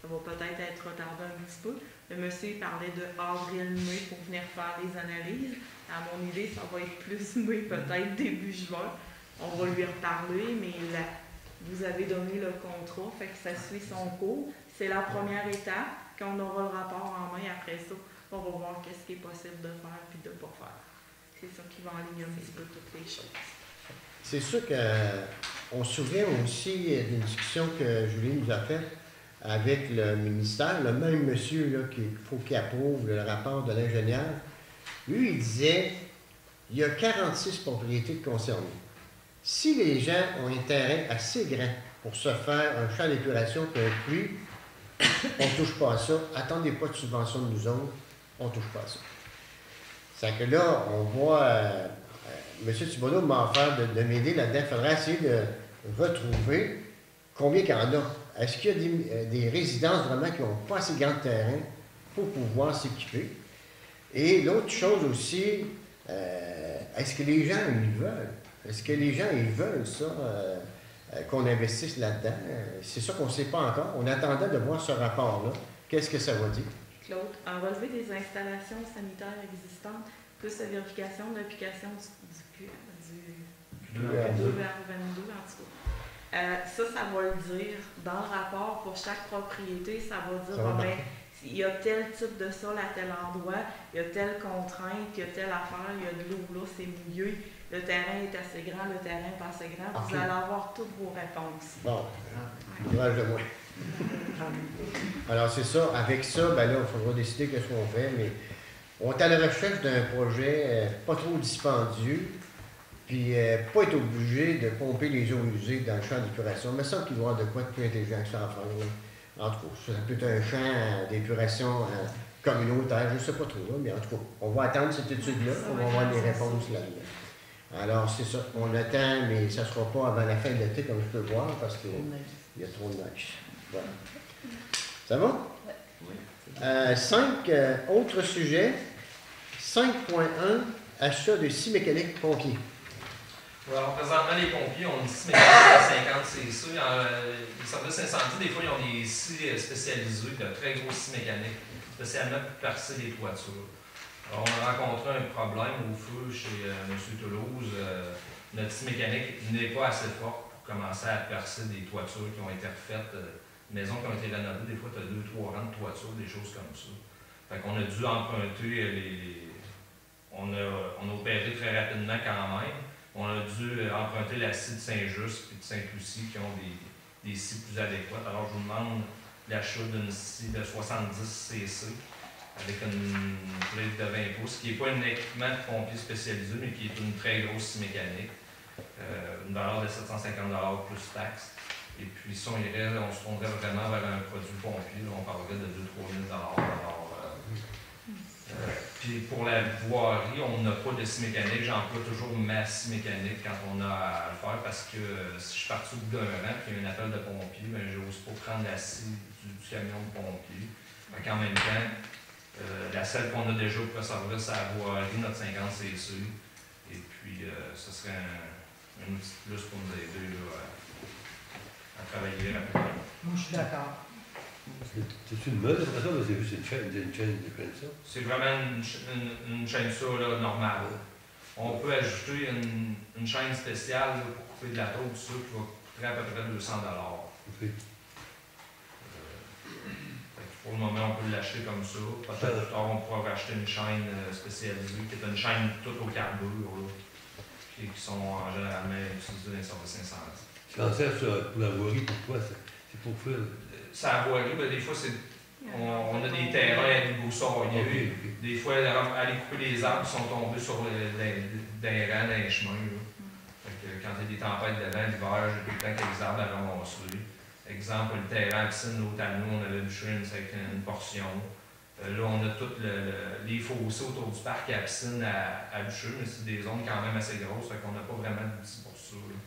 ça va peut-être être retardé un petit peu. Le monsieur parlait de avril-mai pour venir faire les analyses. À mon idée, ça va être plus mai, peut-être début juin. On va lui reparler, mais vous avez donné le contrat, fait que ça suit son cours. C'est la première étape. Quand on aura le rapport en main, après ça, on va voir qu'est-ce qui est possible de faire et de ne pas faire. C'est ça qui va aligner un petit peu toutes les choses. C'est sûr qu'on se souvient aussi d'une discussion que Julie nous a faite avec le ministère, le même monsieur qu'il faut qu'il approuve le rapport de l'ingénieur. Lui, il disait il y a 46 propriétés concernées. Si les gens ont un terrain assez grand pour se faire un champ d'épuration et un puits, on ne touche pas à ça. Attendez pas de subvention de nous autres, on ne touche pas à ça. C'est que là, on voit, M. Thibodeau m'a offert de m'aider là-dedans. Il faudrait essayer de retrouver combien il y en a. Est-ce qu'il y a des résidences vraiment qui n'ont pas assez grand terrain pour pouvoir s'équiper? Et l'autre chose aussi, est-ce que les gens ils veulent? Est-ce que les gens ils veulent ça, qu'on investisse là-dedans? C'est ça qu'on ne sait pas encore. On attendait de voir ce rapport-là. Qu'est-ce que ça va dire? Claude, en relevé des installations sanitaires existantes, plus la vérification de l'application du 2 vers 22, en tout cas. Ça va le dire dans le rapport pour chaque propriété. Ça va dire, il y a tel type de sol à tel endroit, il y a telle contrainte, il y a telle affaire, il y a de l'eau là, c'est mouillé, le terrain est assez grand, le terrain n'est pas assez grand. Vous allez avoir toutes vos réponses. Bon, courage de moi. Alors c'est ça, avec ça, ben là, il faudra décider qu'est-ce qu'on fait, mais on est à la recherche d'un projet pas trop dispendieux, puis pas être obligé de pomper les eaux usées dans le champ d'épuration. Mais ça qu'il va y avoir de quoi de plus intelligent que ça à faire. Là. En tout cas, ça peut être un champ d'épuration communautaire, je ne sais pas trop, là, mais en tout cas, on va attendre cette étude-là, on va avoir des réponses là-dedans. Alors c'est ça, on attend, mais ça ne sera pas avant la fin de l'été, comme je peux voir, parce qu'il y a trop de neige. Voilà. Ça va? Oui. 5 autres sujets. 5.1, achat de scie mécaniques pompiers. Alors, présentement, les pompiers ont une scie mécanique à 50 cc. Les services incendies, des fois, ils ont des scies spécialisées, de très grosses scies mécaniques, spécialement pour percer les toitures. Alors, on a rencontré un problème au feu chez M. Toulouse. Notre scie mécanique n'est pas assez forte pour commencer à percer des toitures qui ont été refaites. Maisons qui ont été rénovées, des fois, tu as 2-3 rangs de toiture, des choses comme ça. Fait qu'on a dû emprunter on a opéré très rapidement quand même. On a dû emprunter la scie de Saint-Just et de Sainte-Lucie qui ont des scies plus adéquates. Alors, je vous demande l'achat d'une scie de 70 cc avec une plate de 20 pouces, qui n'est pas un équipement de pompier spécialisé, mais qui est une très grosse scie mécanique. Une valeur de 750 plus taxes. Et puis, si on irait, on se tournerait vraiment vers un produit pompier, là, on parlerait de 2 000 à 3 000 puis pour la voirie, on n'a pas de scie mécanique. J'emploie toujours ma scie mécanique quand on a à le faire parce que si je pars au bout d'un rang et qu'il y a un appel de pompier, ben, j'ose pas prendre la scie du camion de pompier. Donc, en même temps, la selle qu'on a déjà pour servir sa voirie, notre 50 cc. Et puis, ce serait un outil de plus pour nous aider là, à travailler rapidement. Moi, je suis d'accord. C'est une meule après ça, ou c'est juste une chaîne de ça? C'est vraiment une chaîne ça là, normale. On peut ajouter une chaîne spéciale là, pour couper de la tôle, tout ça, qui va coûter à peu près 200 Okay. Pour le moment, on peut l'acheter comme ça. Peut-être plus tard, on pourra racheter une chaîne spécialisée, qui est une chaîne toute au carbure, là, qui sont en généralement utilisées dans les services incendies. Tu en sers pour la voirie, pourquoi? C'est pour faire... Ça voirie, ben, des fois, on a des terrains à débroussailler. Okay. Des fois, aller couper les arbres qui sont tombés sur des rangs, dans les chemins. Là. Fait que, quand il y a des tempêtes de vent l'hiver, j'ai tout le temps quelques arbres à ramasser. Exemple, le terrain à piscine, l'autre à nous, on avait bûché une portion. Là, on a tous les fossés autour du parc à piscine à bûcher, mais c'est des zones quand même assez grosses, fait qu'on n'a pas vraiment d'outils pour ça. Là.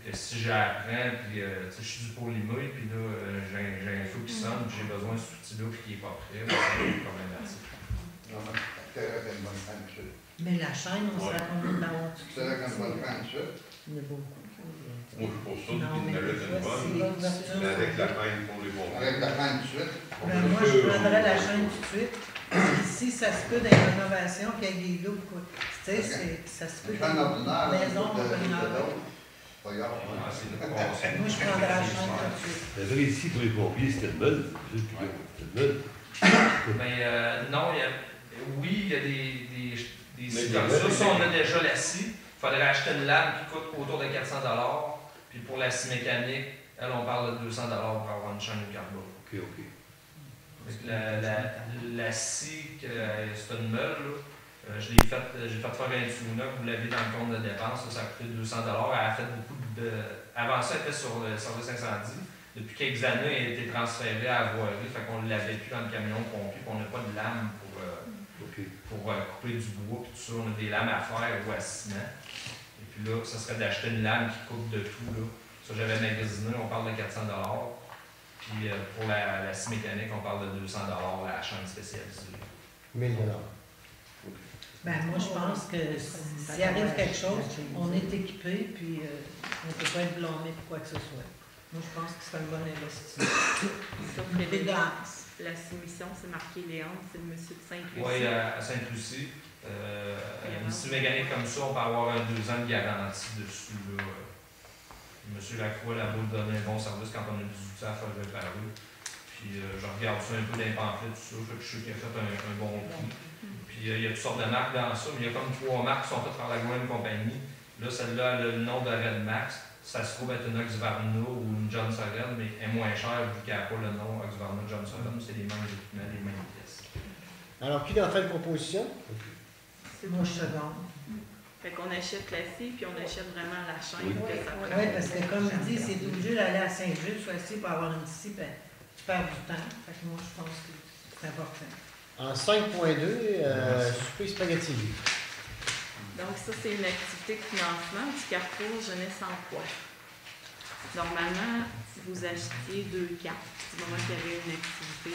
Que si j'apprends, puis je suis du polymouille, puis là, j'ai un feu qui sonne, puis j'ai besoin de cet outil-là, puis qui n'est pas prêt, ben, c'est problématique. Mais la chaîne, on sera combien de temps? Tu serais comme une bonne fin de suite? Il y en a beaucoup. Moi, je suis pour ça Non, qu'il mais n'avait des une fois, bonne, c'est mais avec la chaîne pour les pompiers. Avec la fin de suite? Ben, moi, je prendrais la chaîne tout de suite. Si ça se peut dans les rénovations, qu'il y ait des loups, quoi. Tu sais, ça se peut La chaîne dans ordinaire, les maisons, on de peut y en avoir. d'autres. Pas grave. Moi, je prendrais la chaîne tout de suite. La vraie ici pour les pompiers, c'était une meule. C'était une meule. Mais non, oui, il y a des scies des comme ça. mecs, Si on a déjà la scie, il faudrait acheter une lame qui coûte autour de 400 $. Puis pour la scie mécanique, elle, on parle de 200 $ pour avoir une chaîne de carbone. OK, OK. La scie, c'est une meule, là. J'ai fait faire un tune-up, vous l'avez dans le compte de dépenses, ça a coûté 200 $. Elle a fait beaucoup de. Avant ça, elle était sur le service incendie. Depuis quelques années, elle a été transférée à la voirie, fait qu'on ne l'avait plus dans le camion pompier, puis on n'a pas de lame pour couper du bois, puis tout ça. On a des lames à fer ou à ciment. Et puis là, ça serait d'acheter une lame qui coupe de tout, là. Ça, j'avais magasiné, on parle de 400 $. Puis pour la scie mécanique, on parle de 200 $ la chaîne spécialisée. 1 000 $. Ben, moi, je pense que s'il arrive quelque chose, on est équipé, puis on ne peut pas être blâmé pour quoi que ce soit. Moi, je pense que c'est un bon investissement. Sauf que la soumission, c'est marqué Léon, c'est le monsieur de Sainte-Lucie. Oui, à Sainte-Lucie. Une scie mécanique comme ça, on peut avoir 2 ans de garantie dessus. Là. Monsieur Lacroix, là-bas, donne un bon service quand on a des outils à faire réparer. Puis je regarde ça un peu dans les pamphlets, tout ça, fait que je sais qu'il a fait un bon prix. Puis il y a toutes sortes de marques dans ça, mais il y a comme 3 marques qui sont faites par la même compagnie. Là, celle-là a le nom de Red Max. Ça se trouve être une Oxvarno ou une Johnson Red, mais elle est moins chère vu qu'elle n'a pas le nom Oxvarno Johnson Red. C'est les mêmes équipements, les mêmes pièces. Alors, qui en fait une proposition? Moi, je seconde. Fait qu'on achète la scie, puis on achète vraiment la chaîne Oui. que ça prend. Oui, parce que comme je dis, c'est obligé d'aller à Saint-Jules, soit ici pour avoir une scie, ben, tu perds du temps. Fait que moi, je pense que c'est important. En 5.2, souper spaghetti. Donc ça, c'est une activité de financement du Carrefour Jeunesse Emploi. Normalement, si vous achetiez 2 cartes, du moment qu'il y avait une activité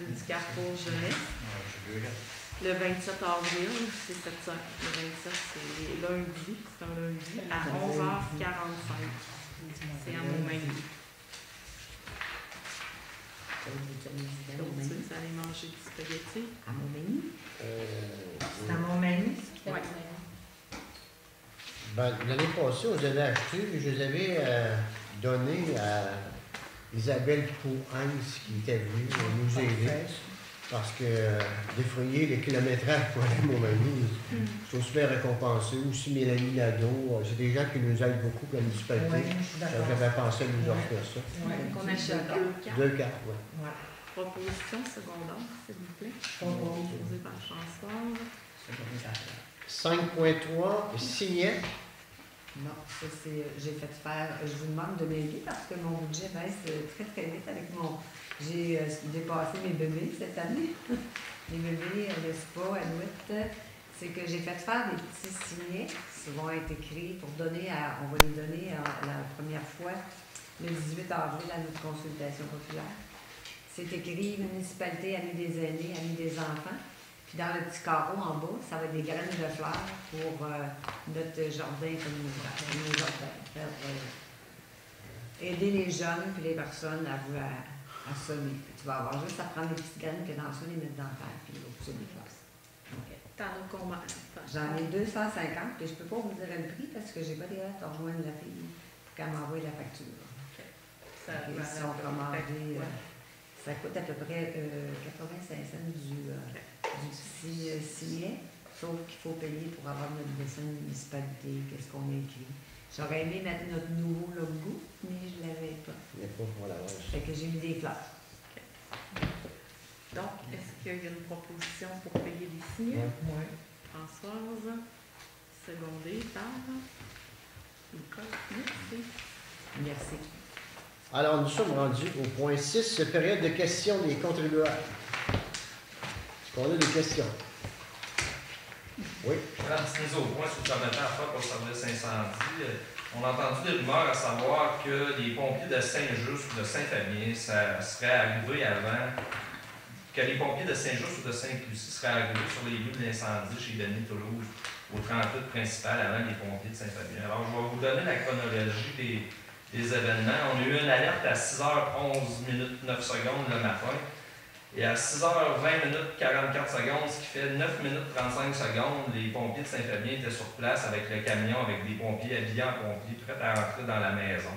du Carrefour Jeunesse, le 27 avril, c'est cette semaine. Le 27, c'est lundi, c'est un lundi, à 11h45. C'est à Montmagny. Donc, vous allez manger du spaghetti. À Montmagny? C'est à Montmagny? Oui. Ben, l'année passée, on les avait achetés, mais je les avais donnés à Isabelle Pou-Heinz qui était venue nous aider. parce que défrayer les kilométrages pour aller à Montmagny, je suis super récompensé. Aussi Mélanie Nadeau, c'est des gens qui nous aident beaucoup comme municipalité. Oui, je suis d'accord. J'avais pensé à nous offrir ça. Oui, Donc, on je suis achète d'accord. 2 cartes. 2 cartes, oui. Ouais. Proposition secondaire, s'il vous plaît. Proposée par Françoise. 5.3, signet. Non, ça c'est, j'ai fait faire, je vous demande de m'aider parce que mon budget baisse très très vite avec j'ai dépassé mes bébés cette année. Les bébés, le spa, à Nuit, c'est que j'ai fait faire des petits signets qui vont être écrits pour donner on va les donner la première fois le 18 avril à notre consultation populaire. C'est écrit municipalité, amis des aînés, amis des enfants. Puis dans le petit carreau en bas, ça va être des graines de fleurs pour notre jardin communautaire. Nos jardins. Aider les jeunes et les personnes à semer. Tu vas avoir juste à prendre des petites graines que dans ça, les mettre dans la terre, puis l'autre sur des classes. T'en as combien? J'en ai 250, puis je ne peux pas vous dire le prix parce que j'ai pas des lettres à rejoindre la fille pour qu'elle m'envoie la facture. Ils sont commandés. Ça coûte à peu près 85 cents du petit signet, sauf qu'il faut payer pour avoir notre dessin de municipalité, qu'est-ce qu'on a écrit. J'aurais aimé mettre notre nouveau logo, mais je ne l'avais pas. Fait que j'ai mis des fleurs. Donc, est-ce qu'il y a une proposition pour payer les signets? Oui. Françoise, secondée par Nicole. Merci. Merci. Alors, nous sommes rendus au point 6, période de questions des contribuables. Est-ce qu'on a des questions? Oui. Madame, petite mise au point sur le permettant à faire pour le service incendie. On a entendu des rumeurs à savoir que les pompiers de Saint-Just ou de Saint-Fabien, ça serait arrivé avant, que les pompiers de Saint-Just ou de Sainte-Lucie seraient arrivés sur les lieux de l'incendie chez Denis Toulouse, au 38 principal, avant les pompiers de Saint-Fabien. Alors, je vais vous donner la chronologie des événements. On a eu une alerte à 6h11 minutes 9 secondes le matin et à 6h20 minutes 44 secondes, ce qui fait 9 minutes 35 secondes, les pompiers de Saint-Fabien étaient sur place avec le camion, avec des pompiers habillés en pompiers, prêts à rentrer dans la maison.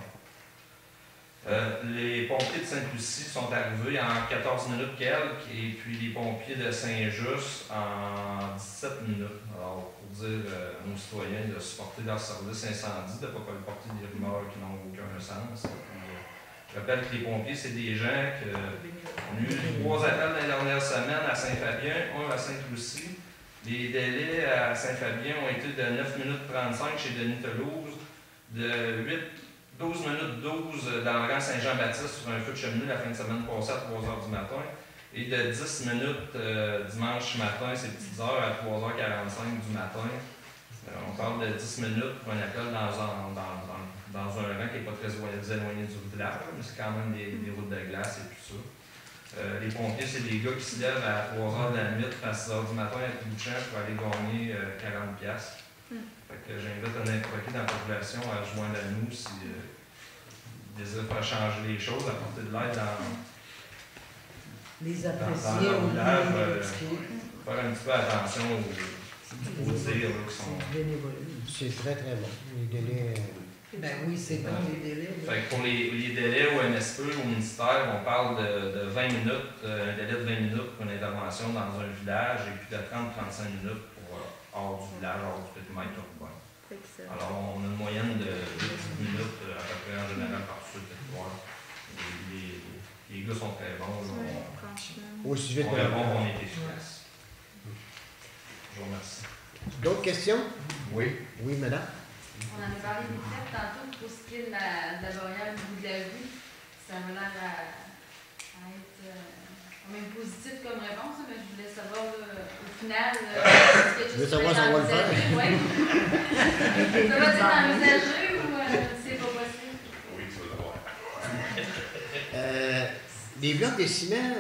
Les pompiers de Sainte-Lucie sont arrivés en 14 minutes quelques et puis les pompiers de Saint-Just en 17 minutes. Alors, pour dire à nos citoyens de supporter leur service incendie, de ne pas porter des rumeurs qui n'ont aucun sens. Puis, je rappelle que les pompiers, c'est des gens on a eu 3 appels dans les dernières semaines à Saint-Fabien, 1 à Sainte-Lucie. Les délais à Saint-Fabien ont été de 9 minutes 35 chez Denis Toulouse, de 12 minutes 12 dans le rang Saint-Jean-Baptiste sur un feu de cheminée la fin de semaine passée à 3h du matin et de 10 minutes dimanche matin, ces petites heures, à 3h45 du matin. On parle de 10 minutes pour un appel dans un rang qui n'est pas très éloigné du village, mais c'est quand même des routes de glace et tout ça. Les pompiers, c'est des gars qui se lèvent à 3h de la nuit, à 6h du matin avec le bouchon pour aller gagner 40$. Fait que j'invite un improqué dans la population à joindre à nous s'ils désirent faire changer les choses, apporter de l'aide dans les apprécier leur au village, niveau faire un petit peu attention aux tirs qui sont. C'est très très bon. Les délais. Ben oui, c'est bon les délais. Fait que pour les délais au MSP, au ministère, on parle de 20 minutes, un délai de 20 minutes pour une intervention dans un village et puis de 30-35 minutes pour hors du village, hors du périmètre urbain. Alors, on a une moyenne de 10 minutes à peu près en général par sur le territoire. Les gars sont très bons. Aussi vite on répond, on est efficace. Je vous remercie. D'autres questions? Oui. Oui, madame? On en a parlé vite fait tantôt pour ce qui est de la barrière du bout de la rue. Ça m'a l'air à être quand même positif comme réponse, mais je voulais savoir au final est-ce que je veux savoir si on va le faire. Ouais. Ça va être envisagé ou c'est pas possible? Oui, ça va l'avoir. Les blocs de ciment,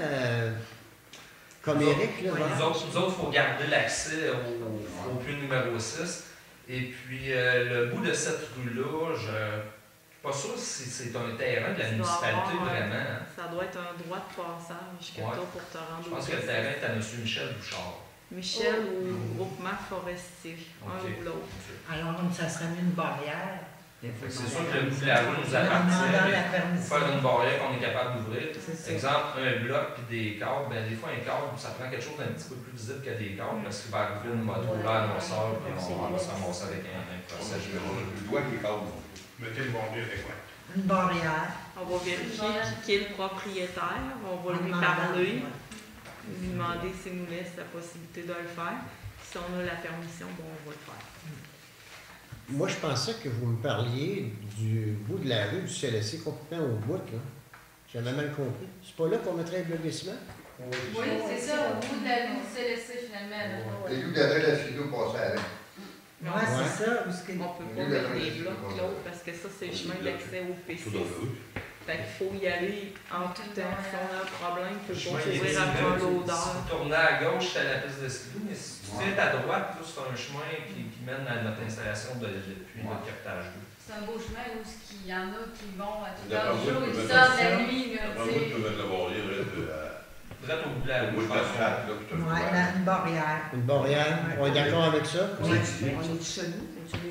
comme Eric, là, voilà. Nous autres, il faut garder l'accès au puits numéro 6. Et puis, le bout de cette rue-là, je ne suis pas sûr si c'est un terrain de la municipalité vraiment. Ça doit être un droit de passage que tu as pour te rendre. Je pense que le terrain est à M. Michel Bouchard. Michel ou groupement forestier, un ou l'autre. Alors, ça serait mieux une barrière C'est sûr que le bout de la rue nous En demandant appartient. la Pour permission. faire une barrière qu'on est capable d'ouvrir. C'est ça. Exemple, un bloc puis des câbles, ben des fois un câble, ça prend quelque chose d'un petit peu plus visible que des câbles parce qu'il va arriver une moto là, on sort puis on va se ramasser avec un procès. Je dois les câbles. Mettez le bombier avec quoi? Une barrière. On va vérifier qui est le propriétaire, on va En lui demandant, parler, ouais. lui demander s'il nous laisse la possibilité de le faire. Si on a la permission, bon, on va le faire. Moi, je pensais que vous me parliez du bout de la rue du CLSC complètement au bout, là. J'avais mal compris. C'est pas là qu'on mettrait un bloc de ciment? Oui, c'est ça, au bout de la rue du CLSC finalement. Et nous, derrière la suite, on passe à la Mais Ouais, on c'est ça. Où ce que- ne peut pas mettre des blocs, Claude, parce que ça, c'est le chemin d'accès au PC. Fait qu'il faut y aller en tout temps. Si on a un problème, il ne peut pas s'ouvrir après l'odeur. Si vous tournez à gauche, c'est à la piste de ski, mais si tu tiens à droite, là, c'est un chemin qui mène à notre installation de puits de captage d'eau. C'est un beau chemin où il y en a qui vont à toute D'après heure moi, du jour tu et peux qui mettre sortent ça. la nuit. là, Après tu moi, sais. tu peux mettre la barrière Direct au bout de la au bout rue. de la strate, là, puis tu Ouais, une barrière. Une barrière? On est d'accord avec ça? On est chez nous.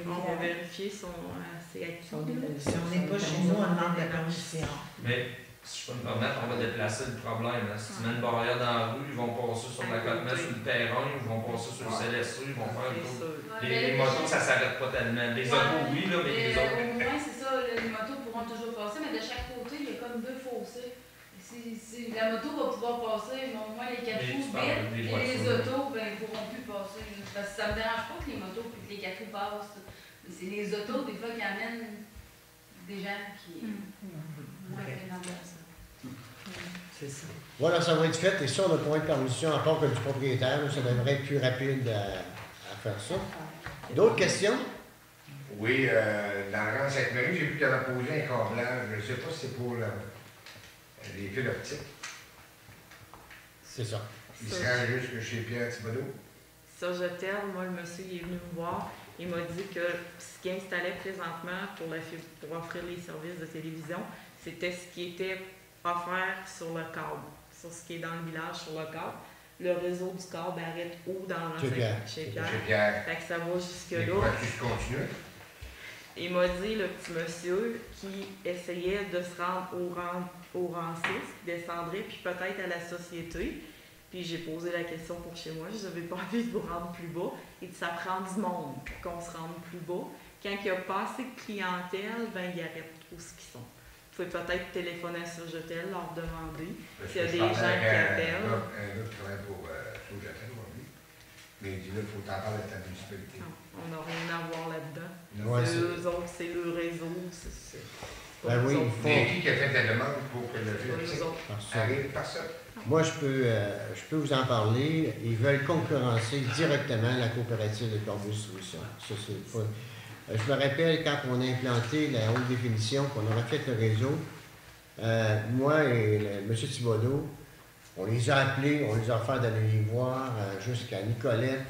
On va vérifier son c'est acquis. Si on n'est pas chez nous, on demande la permission. Mais si je peux me permettre, on va déplacer le problème. Hein. Si tu mets une barrière dans la rue, ils vont passer sur l'accotement, sur le perron, ils vont passer sur le CLSC, ils vont faire le tour. Les motos, ça s'arrête pas tellement. Les autos, oui, là, mais les autres. Au moins, c'est ça, les motos pourront toujours passer, mais de chaque côté, il y a comme deux fossés. Si la moto va pouvoir passer, mais au moins les quatre Mais roues tu parles vite, des et les voitures. autos, ben, ils pourront plus passer. Parce que ça me dérange pas que les motos et que les quatre roues passent. Mais c'est les autos, des fois, qui amènent des gens qui. Moins pénalisent ça. C'est ça. Voilà, ça va être fait. Et ça, on n'a pas de permission, à part que du propriétaire. Ça devrait être plus rapide à faire ça. D'autres questions? Oui, dans le rang Sainte-Marie, j'ai vu qu'elle a posé un câblage. Je ne sais pas si c'est pour les fils optiques. C'est ça. Il se rend jusque chez Pierre Thibodeau. Ça, je terme. Moi, le monsieur il est venu me voir. Il m'a dit que ce qu'il installait présentement pour offrir les services de télévision, c'était ce qui était offert sur le câble, sur ce qui est dans le village, sur le câble. Le réseau du câble arrête où dans Chez Pierre. Chez Pierre. Chez Pierre. Fait que ça va Mais jusque-là. pourrais-tu se continuer? Il m'a dit, le petit monsieur, qui essayait de se rendre au rang 6, qui descendrait, puis peut-être à la société. Puis j'ai posé la question pour chez moi, je n'avais pas envie de vous rendre plus bas. Et ça prend du monde pour qu'on se rende plus bas. Quand il n'y a pas assez de clientèle, ben, ils arrêtent trop ce qu'ils sont. Vous pouvez peut-être téléphoner à Surgetel, leur demander s'il y a des gens qui appellent. Un gars qui travaille pour Surgetel aujourd'hui. Mais il dit là, il faut t'en parler à ta municipalité. Non, on n'a rien à voir là-dedans. Ouais, c'est c'est- eux autres, c'est le réseau. C'est pas Ben nous oui, autres. il faut. Mais qui a fait la demande pour que le C'est pas fils nous autres. Parce que- arrive par ça? Moi, je peux vous en parler. Ils veulent concurrencer directement la coopérative de Corbeau Distribution. Ça, c'est pas... Je me rappelle quand on a implanté la haute définition, qu'on a refait le réseau, moi et M. Thibodeau, on les a appelés, on les a offert d'aller les voir jusqu'à Nicolette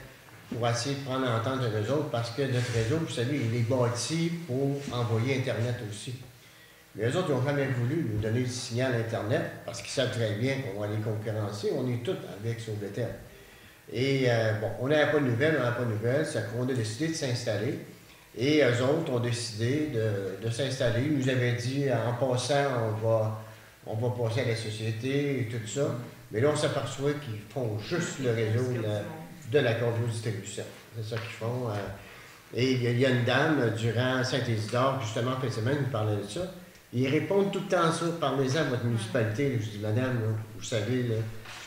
pour essayer de prendre l'entente de eux autres parce que notre réseau, vous savez, il est bâti pour envoyer Internet aussi. Mais eux autres, ils n'ont jamais voulu nous donner le signal Internet parce qu'ils savent très bien qu'on va les concurrencer. On est tous avec Sauvetel. Et bon, on n'avait pas de nouvelles, c'est qu'on a décidé de s'installer. Et eux autres ont décidé de s'installer. Ils nous avaient dit, en passant, on va passer à la société et tout ça. Mais là, on s'aperçoit qu'ils font juste le réseau de la Corbeau Distribution. C'est ça qu'ils font. Et il y a une dame, durant Saint-Isidore, justement, en fin de semaine, nous parlait de ça. Ils répondent tout le temps ça. Parlez-en à votre municipalité. Là. Je dis, madame, là, vous savez, là,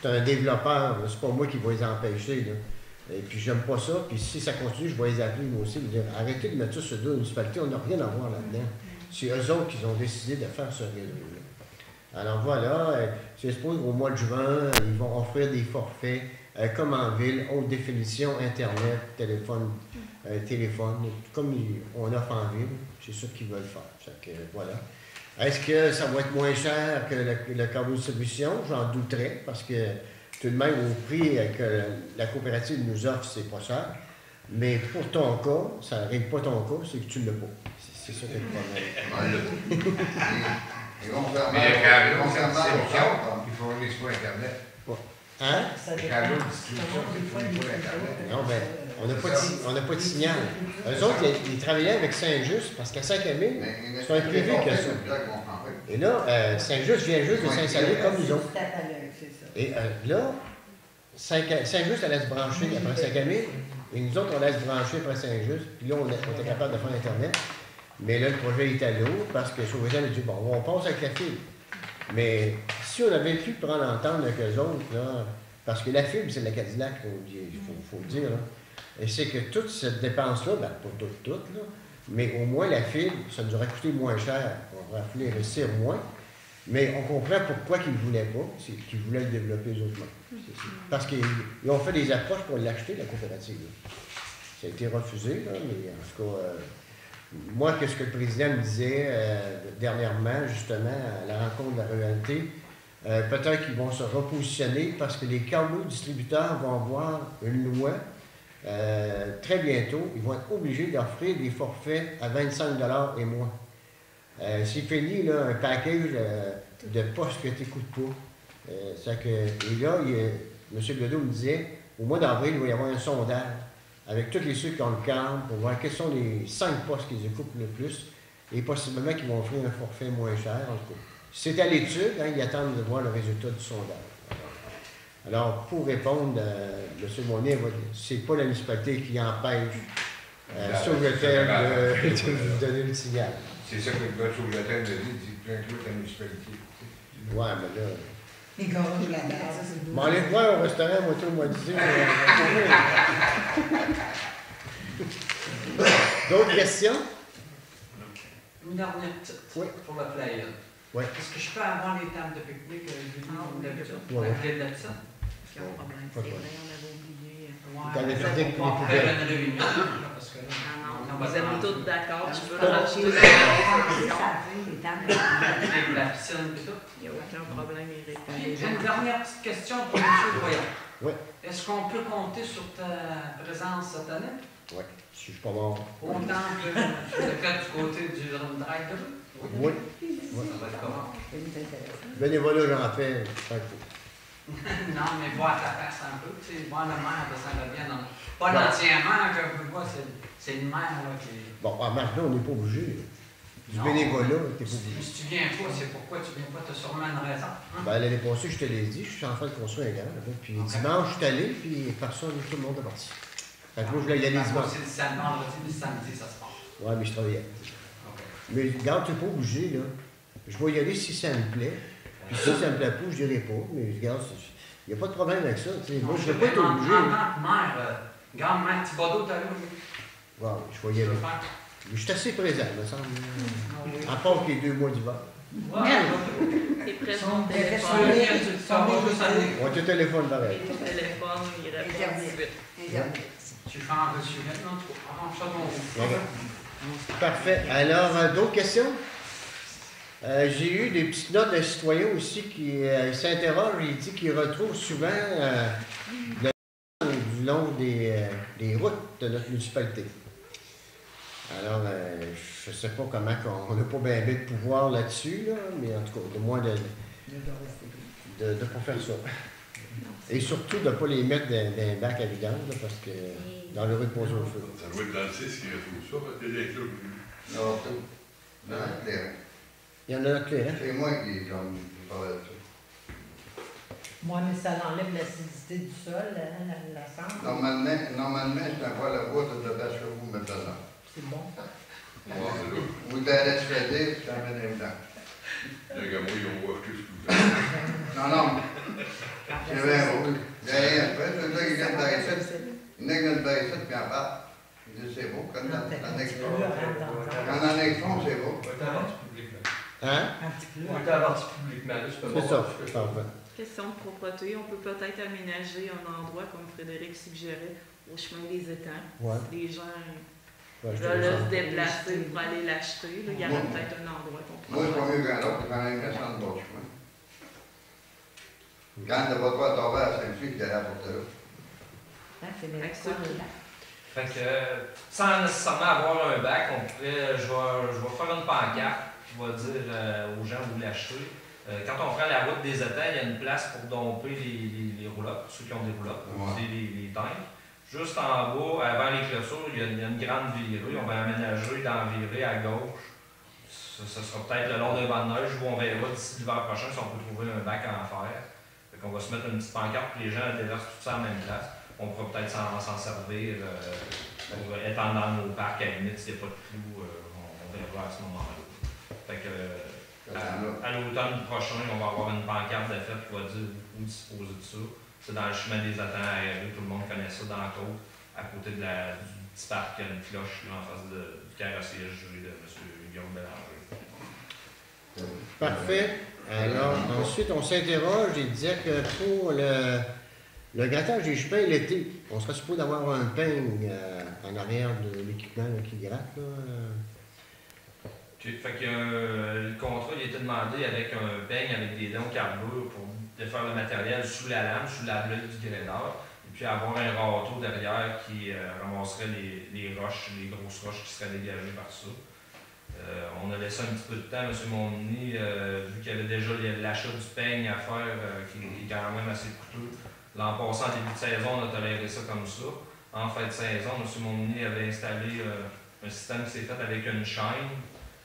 je suis un développeur. C'est pas moi qui vais les empêcher. Là. Et puis, j'aime pas ça. Puis, si ça continue, je vais les appeler moi aussi. Dire, arrêtez de mettre ça sur deux municipalités. On n'a rien à voir là-dedans. C'est eux autres qui ont décidé de faire ce réseau-là. Alors, voilà. C'est supposé qu'au mois de juin, ils vont offrir des forfaits, comme en ville, haute définition, Internet, téléphone, comme on offre en ville. C'est ça qu'ils veulent faire. Fait que, voilà. Est-ce que ça va être moins cher que le Corbeau Distribution? J'en douterais, parce que tout de même, au prix que la coopérative nous offre, c'est pas cher. Mais pour ton cas, ça ne règle pas ton cas, c'est que tu ne l'as pas. C'est ça qui est le problème. Mais le câble, il fournit pas Internet. Hein? Ça Le dépend. câble de distribution, il fournit pas Internet. Non, mais On n'a pas de signal. Eux autres, ils travaillaient avec Saint-Just, parce qu'à Saint-Camille, c'est un privé qui a ça. Et là, Saint-Just vient juste de s'installer comme nous autres. Et là, Saint-Just allait se brancher après Saint-Camille, et nous autres, on allait se brancher après Saint-Just, puis là, on était capable de faire Internet. Mais là, le projet était à l'eau, parce que Sauvejean a dit, bon, on passe avec la fibre. Mais si on avait pu prendre l'entente avec eux autres, là, parce que la fibre, c'est de la Cadillac, il faut le dire, là. Et c'est que toute cette dépense-là, ben, pas toute, là, mais au moins la fibre, ça nous aurait coûté moins cher. On aurait fallu investir moins. Mais on comprend pourquoi qu'ils ne voulaient pas, c'est qu'ils voulaient le développer eux autres. Parce qu'ils ont fait des approches pour l'acheter, la coopérative. Là. Ça a été refusé, là, mais en tout cas, moi, qu'est-ce que le président me disait dernièrement, justement, à la rencontre de la ruralité, peut-être qu'ils vont se repositionner parce que les câbles distributeurs vont avoir une loi très bientôt. Ils vont être obligés d'offrir des forfaits à 25 $ et moins. C'est fini, là, un package de postes que tu n'écoutes pas. Et là, M. Godot me disait, au mois d'avril, il va y avoir un sondage avec tous les ceux qui ont le câble pour voir quels sont les 5 postes qu'ils écoutent le plus et possiblement qu'ils vont offrir un forfait moins cher. En tout cas, c'est à l'étude, hein, ils attendent de voir le résultat du sondage. Alors, pour répondre, M. Monnier, c'est pas la municipalité qui empêche Sauvetel de vous donner le signal. C'est ça que le gars de Sauvetel me dit tu inclus la municipalité. Ouais, mais là. Les gars, je la base. Mais allez voir au restaurant, moi, tout le mois d'hier. D'autres questions? Une dernière petite pour le flyer. Oui. Est-ce que je peux avoir les tables de pique-nique d'habitude? Oui. Avec la petite? C'est vrai, on avait oublié. Dans les pique-niques, On va faire une réunion, parce que Vous êtes tous d'accord, je peux rajouter la piscine et tout. Il n'y a aucun problème, Eric. J'ai une dernière petite question pour M. Voyant. Oui. Est-ce qu'on peut compter sur ta présence cette année? Oui, si je suis pas mort. Autant que le fait du côté du drive-thru? Oui. Ça va être comment? Bénévolat, j'en fais, Non, mais voir ta face un peu, tu sais, voir le maire de Saint-Levien, pas l'entièrement, que vous voyez, c'est le maire là, qui est... Bon, en marche, on n'est pas obligé. Du Non, bénévolat, t'es pas Si obligé. tu viens pas, c'est pourquoi tu viens pas, tu as sûrement une raison. Hein? Ben, l'année passée, je te l'ai dit, je suis en train de construire un gars. Puis dimanche, je suis allé, puis personne, tout le monde est parti. Fait que moi, je voulais y aller dimanche. C'est le vendredi, le samedi, ça se passe. Ouais, mais je travaillais. Mais regarde, tu n'es pas obligé, là. Je vais y aller si ça me plaît. Puis si ça me plaît pas, je dirai pas. Mais regarde, il n'y a pas de problème avec ça. T'sais. Moi, je ne vais pas être obligé. En tant que maire, grande mère Thibodeau, t'as vu? Ouais, je vais y aller. Mais je suis assez présent, me semble. À part les 2 mois d'hiver. T'es présent au téléphone. On te téléphone pareil. Au téléphone, il répond tout de suite. Tu fais un reçu maintenant, tu arranges ça ton Parfait. Alors, d'autres questions? J'ai eu des petites notes de citoyens aussi qui s'interrogent et disent qu'ils retrouvent souvent du long des routes de notre municipalité. Alors, je ne sais pas comment on n'a pas bien de pouvoir là-dessus, là, mais en tout cas, de moins de ne pas faire ça. Et surtout de ne pas les mettre dans un bac à vidange, là, parce que dans le rue de poser au feu. Ça doit être dans le 6 qui retrouve ça, parce qu'il y a des clubs. Non, tout. Non, clair. Il y en a un clair. C'est moi qui parlais de ça. Moi, mais ça enlève l'acidité du sol, hein, la cendre. Normalement, c'est un poêle à bois de bâche que vous mettez dedans. C'est bon. Vous t'allez se faire tu t'en mets dedans. Les gars, moi, ils ont acheté ce que Non, non. C'est bien beau. Derrière, après, c'est ça qui vient de ici. Il n'y a qu'une baissette, puis en bas. Il dit, c'est beau. Quand on exprime, c'est beau. Hein? On peut avertir publiquement, là, c'est pas C'est ça, parfait. Question de propreté, on peut peut-être aménager un endroit, comme Frédéric suggérait, au chemin des étangs. Ouais. Si les gens Ouais, veulent se déplacer pour aller l'acheter, là, il y aurait peut-être un endroit qu'on Moi, c'est pas mieux qu'un autre, c'est quand même laissé en bas du chemin. Quand tu vas pas tomber à Saint-Lucie, tu allais apporter là. Fait que, sans nécessairement avoir un bac, on pourrait, je vais faire une pancarte, je vais dire aux gens où l'acheter. Quand on prend la route des étangs, il y a une place pour domper les roulottes, pour ceux qui ont des roulottes, les tanks. Juste en bas, avant les clôtures, il y a une grande virée. On va aménager dans la virée à gauche. Ça sera peut-être le long d'un banc de neige où on verra d'ici l'hiver prochain si on peut trouver un bac en fer. Fait qu'on va se mettre une petite pancarte pour que les gens déversent tout ça en même place. On pourra peut-être s'en servir pour étendre dans nos parcs à la limite s'il n'y a pas de clous, on verra à ce moment-là. Fait que à l'automne prochain, on va avoir une pancarte de fait qui va dire où disposer de ça. C'est dans le chemin des attentes aérés, tout le monde connaît ça dans la côte, à côté du petit parc, il y a une cloche là, en face du carrossier juré de M. Guillaume Bélanger. Parfait. Alors, ensuite, on s'interroge et disait que pour le grattage des chemins l'été, on serait supposé d'avoir un peigne en arrière de l'équipement là, qui gratte. Là. Fait que le contrat il a été demandé avec un peigne avec des dents carbure pour défaire le matériel sous la lame, sous la bleu du graineur, et puis avoir un râteau derrière qui ramasserait les roches, les grosses roches qui seraient dégagées par ça. On a laissé un petit peu de temps à M. Montigny, vu qu'il y avait déjà l'achat du peigne à faire, qui est quand même assez coûteux. L'an passé, en début de saison, on a toléré ça comme ça. En fin de saison, M. Montigny avait installé un système qui s'est fait avec une chaîne.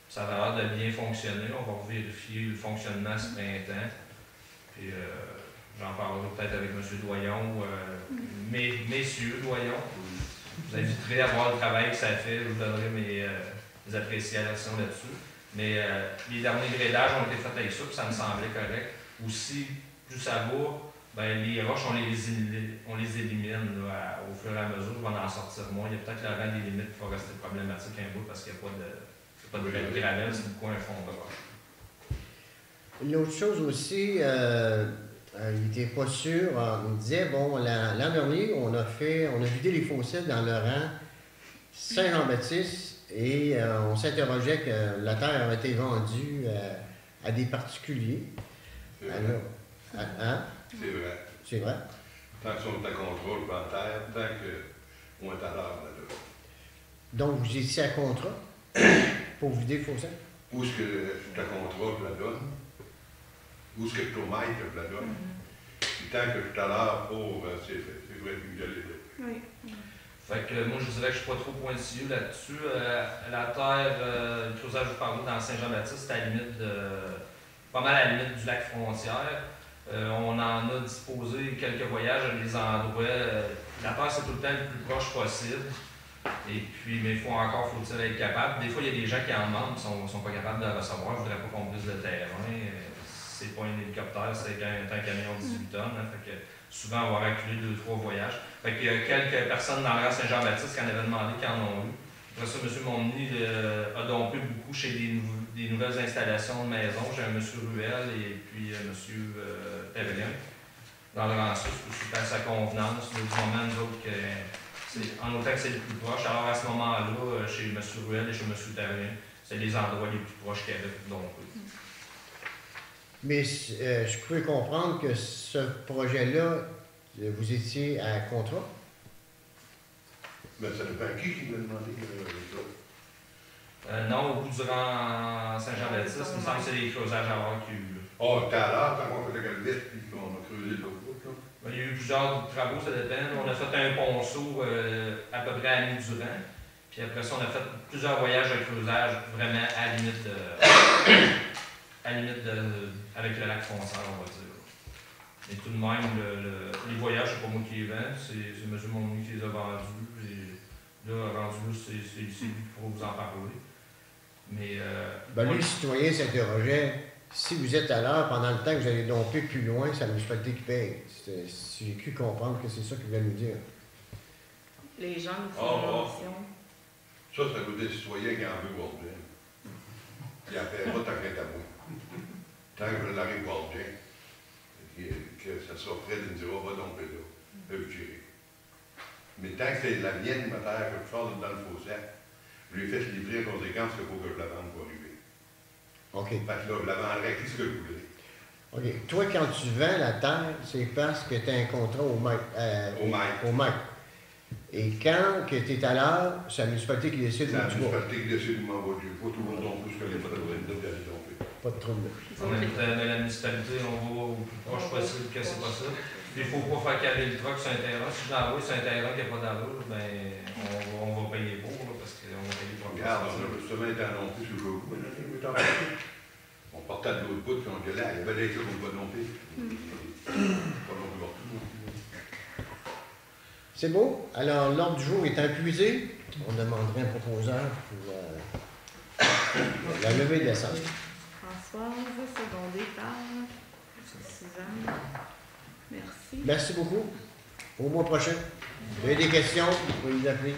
Ça avait l'air de bien fonctionner. On va vérifier le fonctionnement ce printemps. Puis j'en parlerai peut-être avec M. Doyon, messieurs Doyon. Je vous inviterai à voir le travail que ça fait. Je vous donnerai mes appréciations là-dessus. Mais les derniers grédages ont été faits avec ça, puis ça me semblait correct. Aussi, plus ça va, ben, les roches, on les élimine là, au fur et à mesure. On va en sortir moins. Il y a peut-être le rang des limites qui va rester problématique un bout parce qu'il n'y a pas de gravel, c'est beaucoup un fond de roche. L'autre chose aussi, il n'était pas sûr. On disait, bon, l'an dernier, on a vidé les fossés dans le rang Saint-Jean-Baptiste et on s'interrogeait que la terre avait été vendue à des particuliers. Alors, hein? C'est vrai. C'est vrai. Tant qu'on est à contrôle par terre, tant qu'on est à l'heure là-dedans. Donc, vous étiez à contrat pour vider le fossé? Où est-ce que je te contrôle la donne? Où est-ce que je te maître la donne? Puis tant que je suis à l'heure pour, c'est vrai que vous allez dire. Oui. Fait que moi, je dirais que je ne suis pas trop pointilleux là-dessus. La terre, le creusage que je parlais dans Saint-Jean-Baptiste, c'est à la limite pas mal à la limite du lac Frontière. On en a disposé quelques voyages à des endroits. La terre, c'est tout le temps le plus proche possible. Et puis, mais faut-il être capable. Des fois, il y a des gens qui en demandent, qui ne sont pas capables de recevoir. Je ne voudrais pas qu'on brise le terrain. C'est pas un hélicoptère, c'est un camion de 18 tonnes. Hein, fait que souvent, on va reculer 2-3 voyages. Fait qu'il y a quelques personnes dans le rang Saint-Jean-Baptiste qui en avaient demandé, qui en ont eu. Après ça, M. Montigny a dompé beaucoup chez des nouvelles installations de maisons. J'ai un M. Ruel et puis M. Pévelin. Dans le rang sud, c'est à sa convenance. Du moment, nous autres, en autant que c'est le plus proche. Alors à ce moment-là, chez M. Ruel et chez M. Pévelin, c'est les endroits les plus proches qu'il y avait pour domper. Mais je pouvais comprendre que ce projet-là, vous étiez à contrat? Mais ça dépend qui m'a demandé ça? Non, au bout du rang Saint-Jean-Baptiste, il me semble que c'est les creusages à voir qu'il y a eu. Oh, tout à l'heure, quand on fait le galvette, puis on a creusé l'autre bout, là. Il y a eu plusieurs travaux, ça dépend. On a fait un ponceau à peu près à la mi du rang. Puis après ça, on a fait plusieurs voyages de creusage vraiment à la limite avec le lac Frontière, on va dire. Et tout de même, les voyages, c'est pas moi qui les vends, c'est M. Montigny qui les a vendus. Et là, rendu là, c'est lui qui pourra vous en parler. Mais. Les citoyens s'interrogeaient, si vous êtes à l'heure pendant le temps que vous allez domper plus loin, c'est la municipalité qui paye. J'ai cru comprendre que c'est ça qu'il voulait nous dire. Les gens nous font mention. Ça veut dire des citoyens qui en veulent Waldien. Ils n'en paient pas tant qu'à moi. Tant que je l'arrive Waldien, que ça sera prêt de me dire, va domper là, peuvent gérer. Mais tant que c'est de la mienne, ma terre, que je sors dans le fossé, je lui ai fait livrer en conséquence qu'il faut que je la vende pour arriver. OK. Fait que là, je la vendrai, qu'est-ce que je voulais? OK. Toi, quand tu vends la terre, c'est parce que tu as un contrat au mètre. Au mètre. Et quand tu es à l'heure, c'est la municipalité qui décide où tu vas. C'est la municipalité qui décide où m'envoie. Il faut tout le monde domper, parce qu'il n'y a pas de problème d'aller domper. Pas de trouble. On est la municipalité, on va au plus proche possible que c'est possible. Il ne faut pas faire caler le truck sur un terrain. Si je l'envoie sur un terrain qui n'a pas d'allure, ben, on va payer pour, là, parce qu'on va payer pour le Regarde, on a justement été annoncé sur le coup. On partait de l'autre bout, puis on gueulait, il y avait des choses qu'on ne va pas non plus. Pas non plus partout. C'est beau. Alors, l'ordre du jour est épuisé. On demanderait un proposeur pour la levée des cendres. Françoise, secondée par Suzanne. Merci. Merci beaucoup. Au mois prochain. Vous avez des questions, vous pouvez les appeler.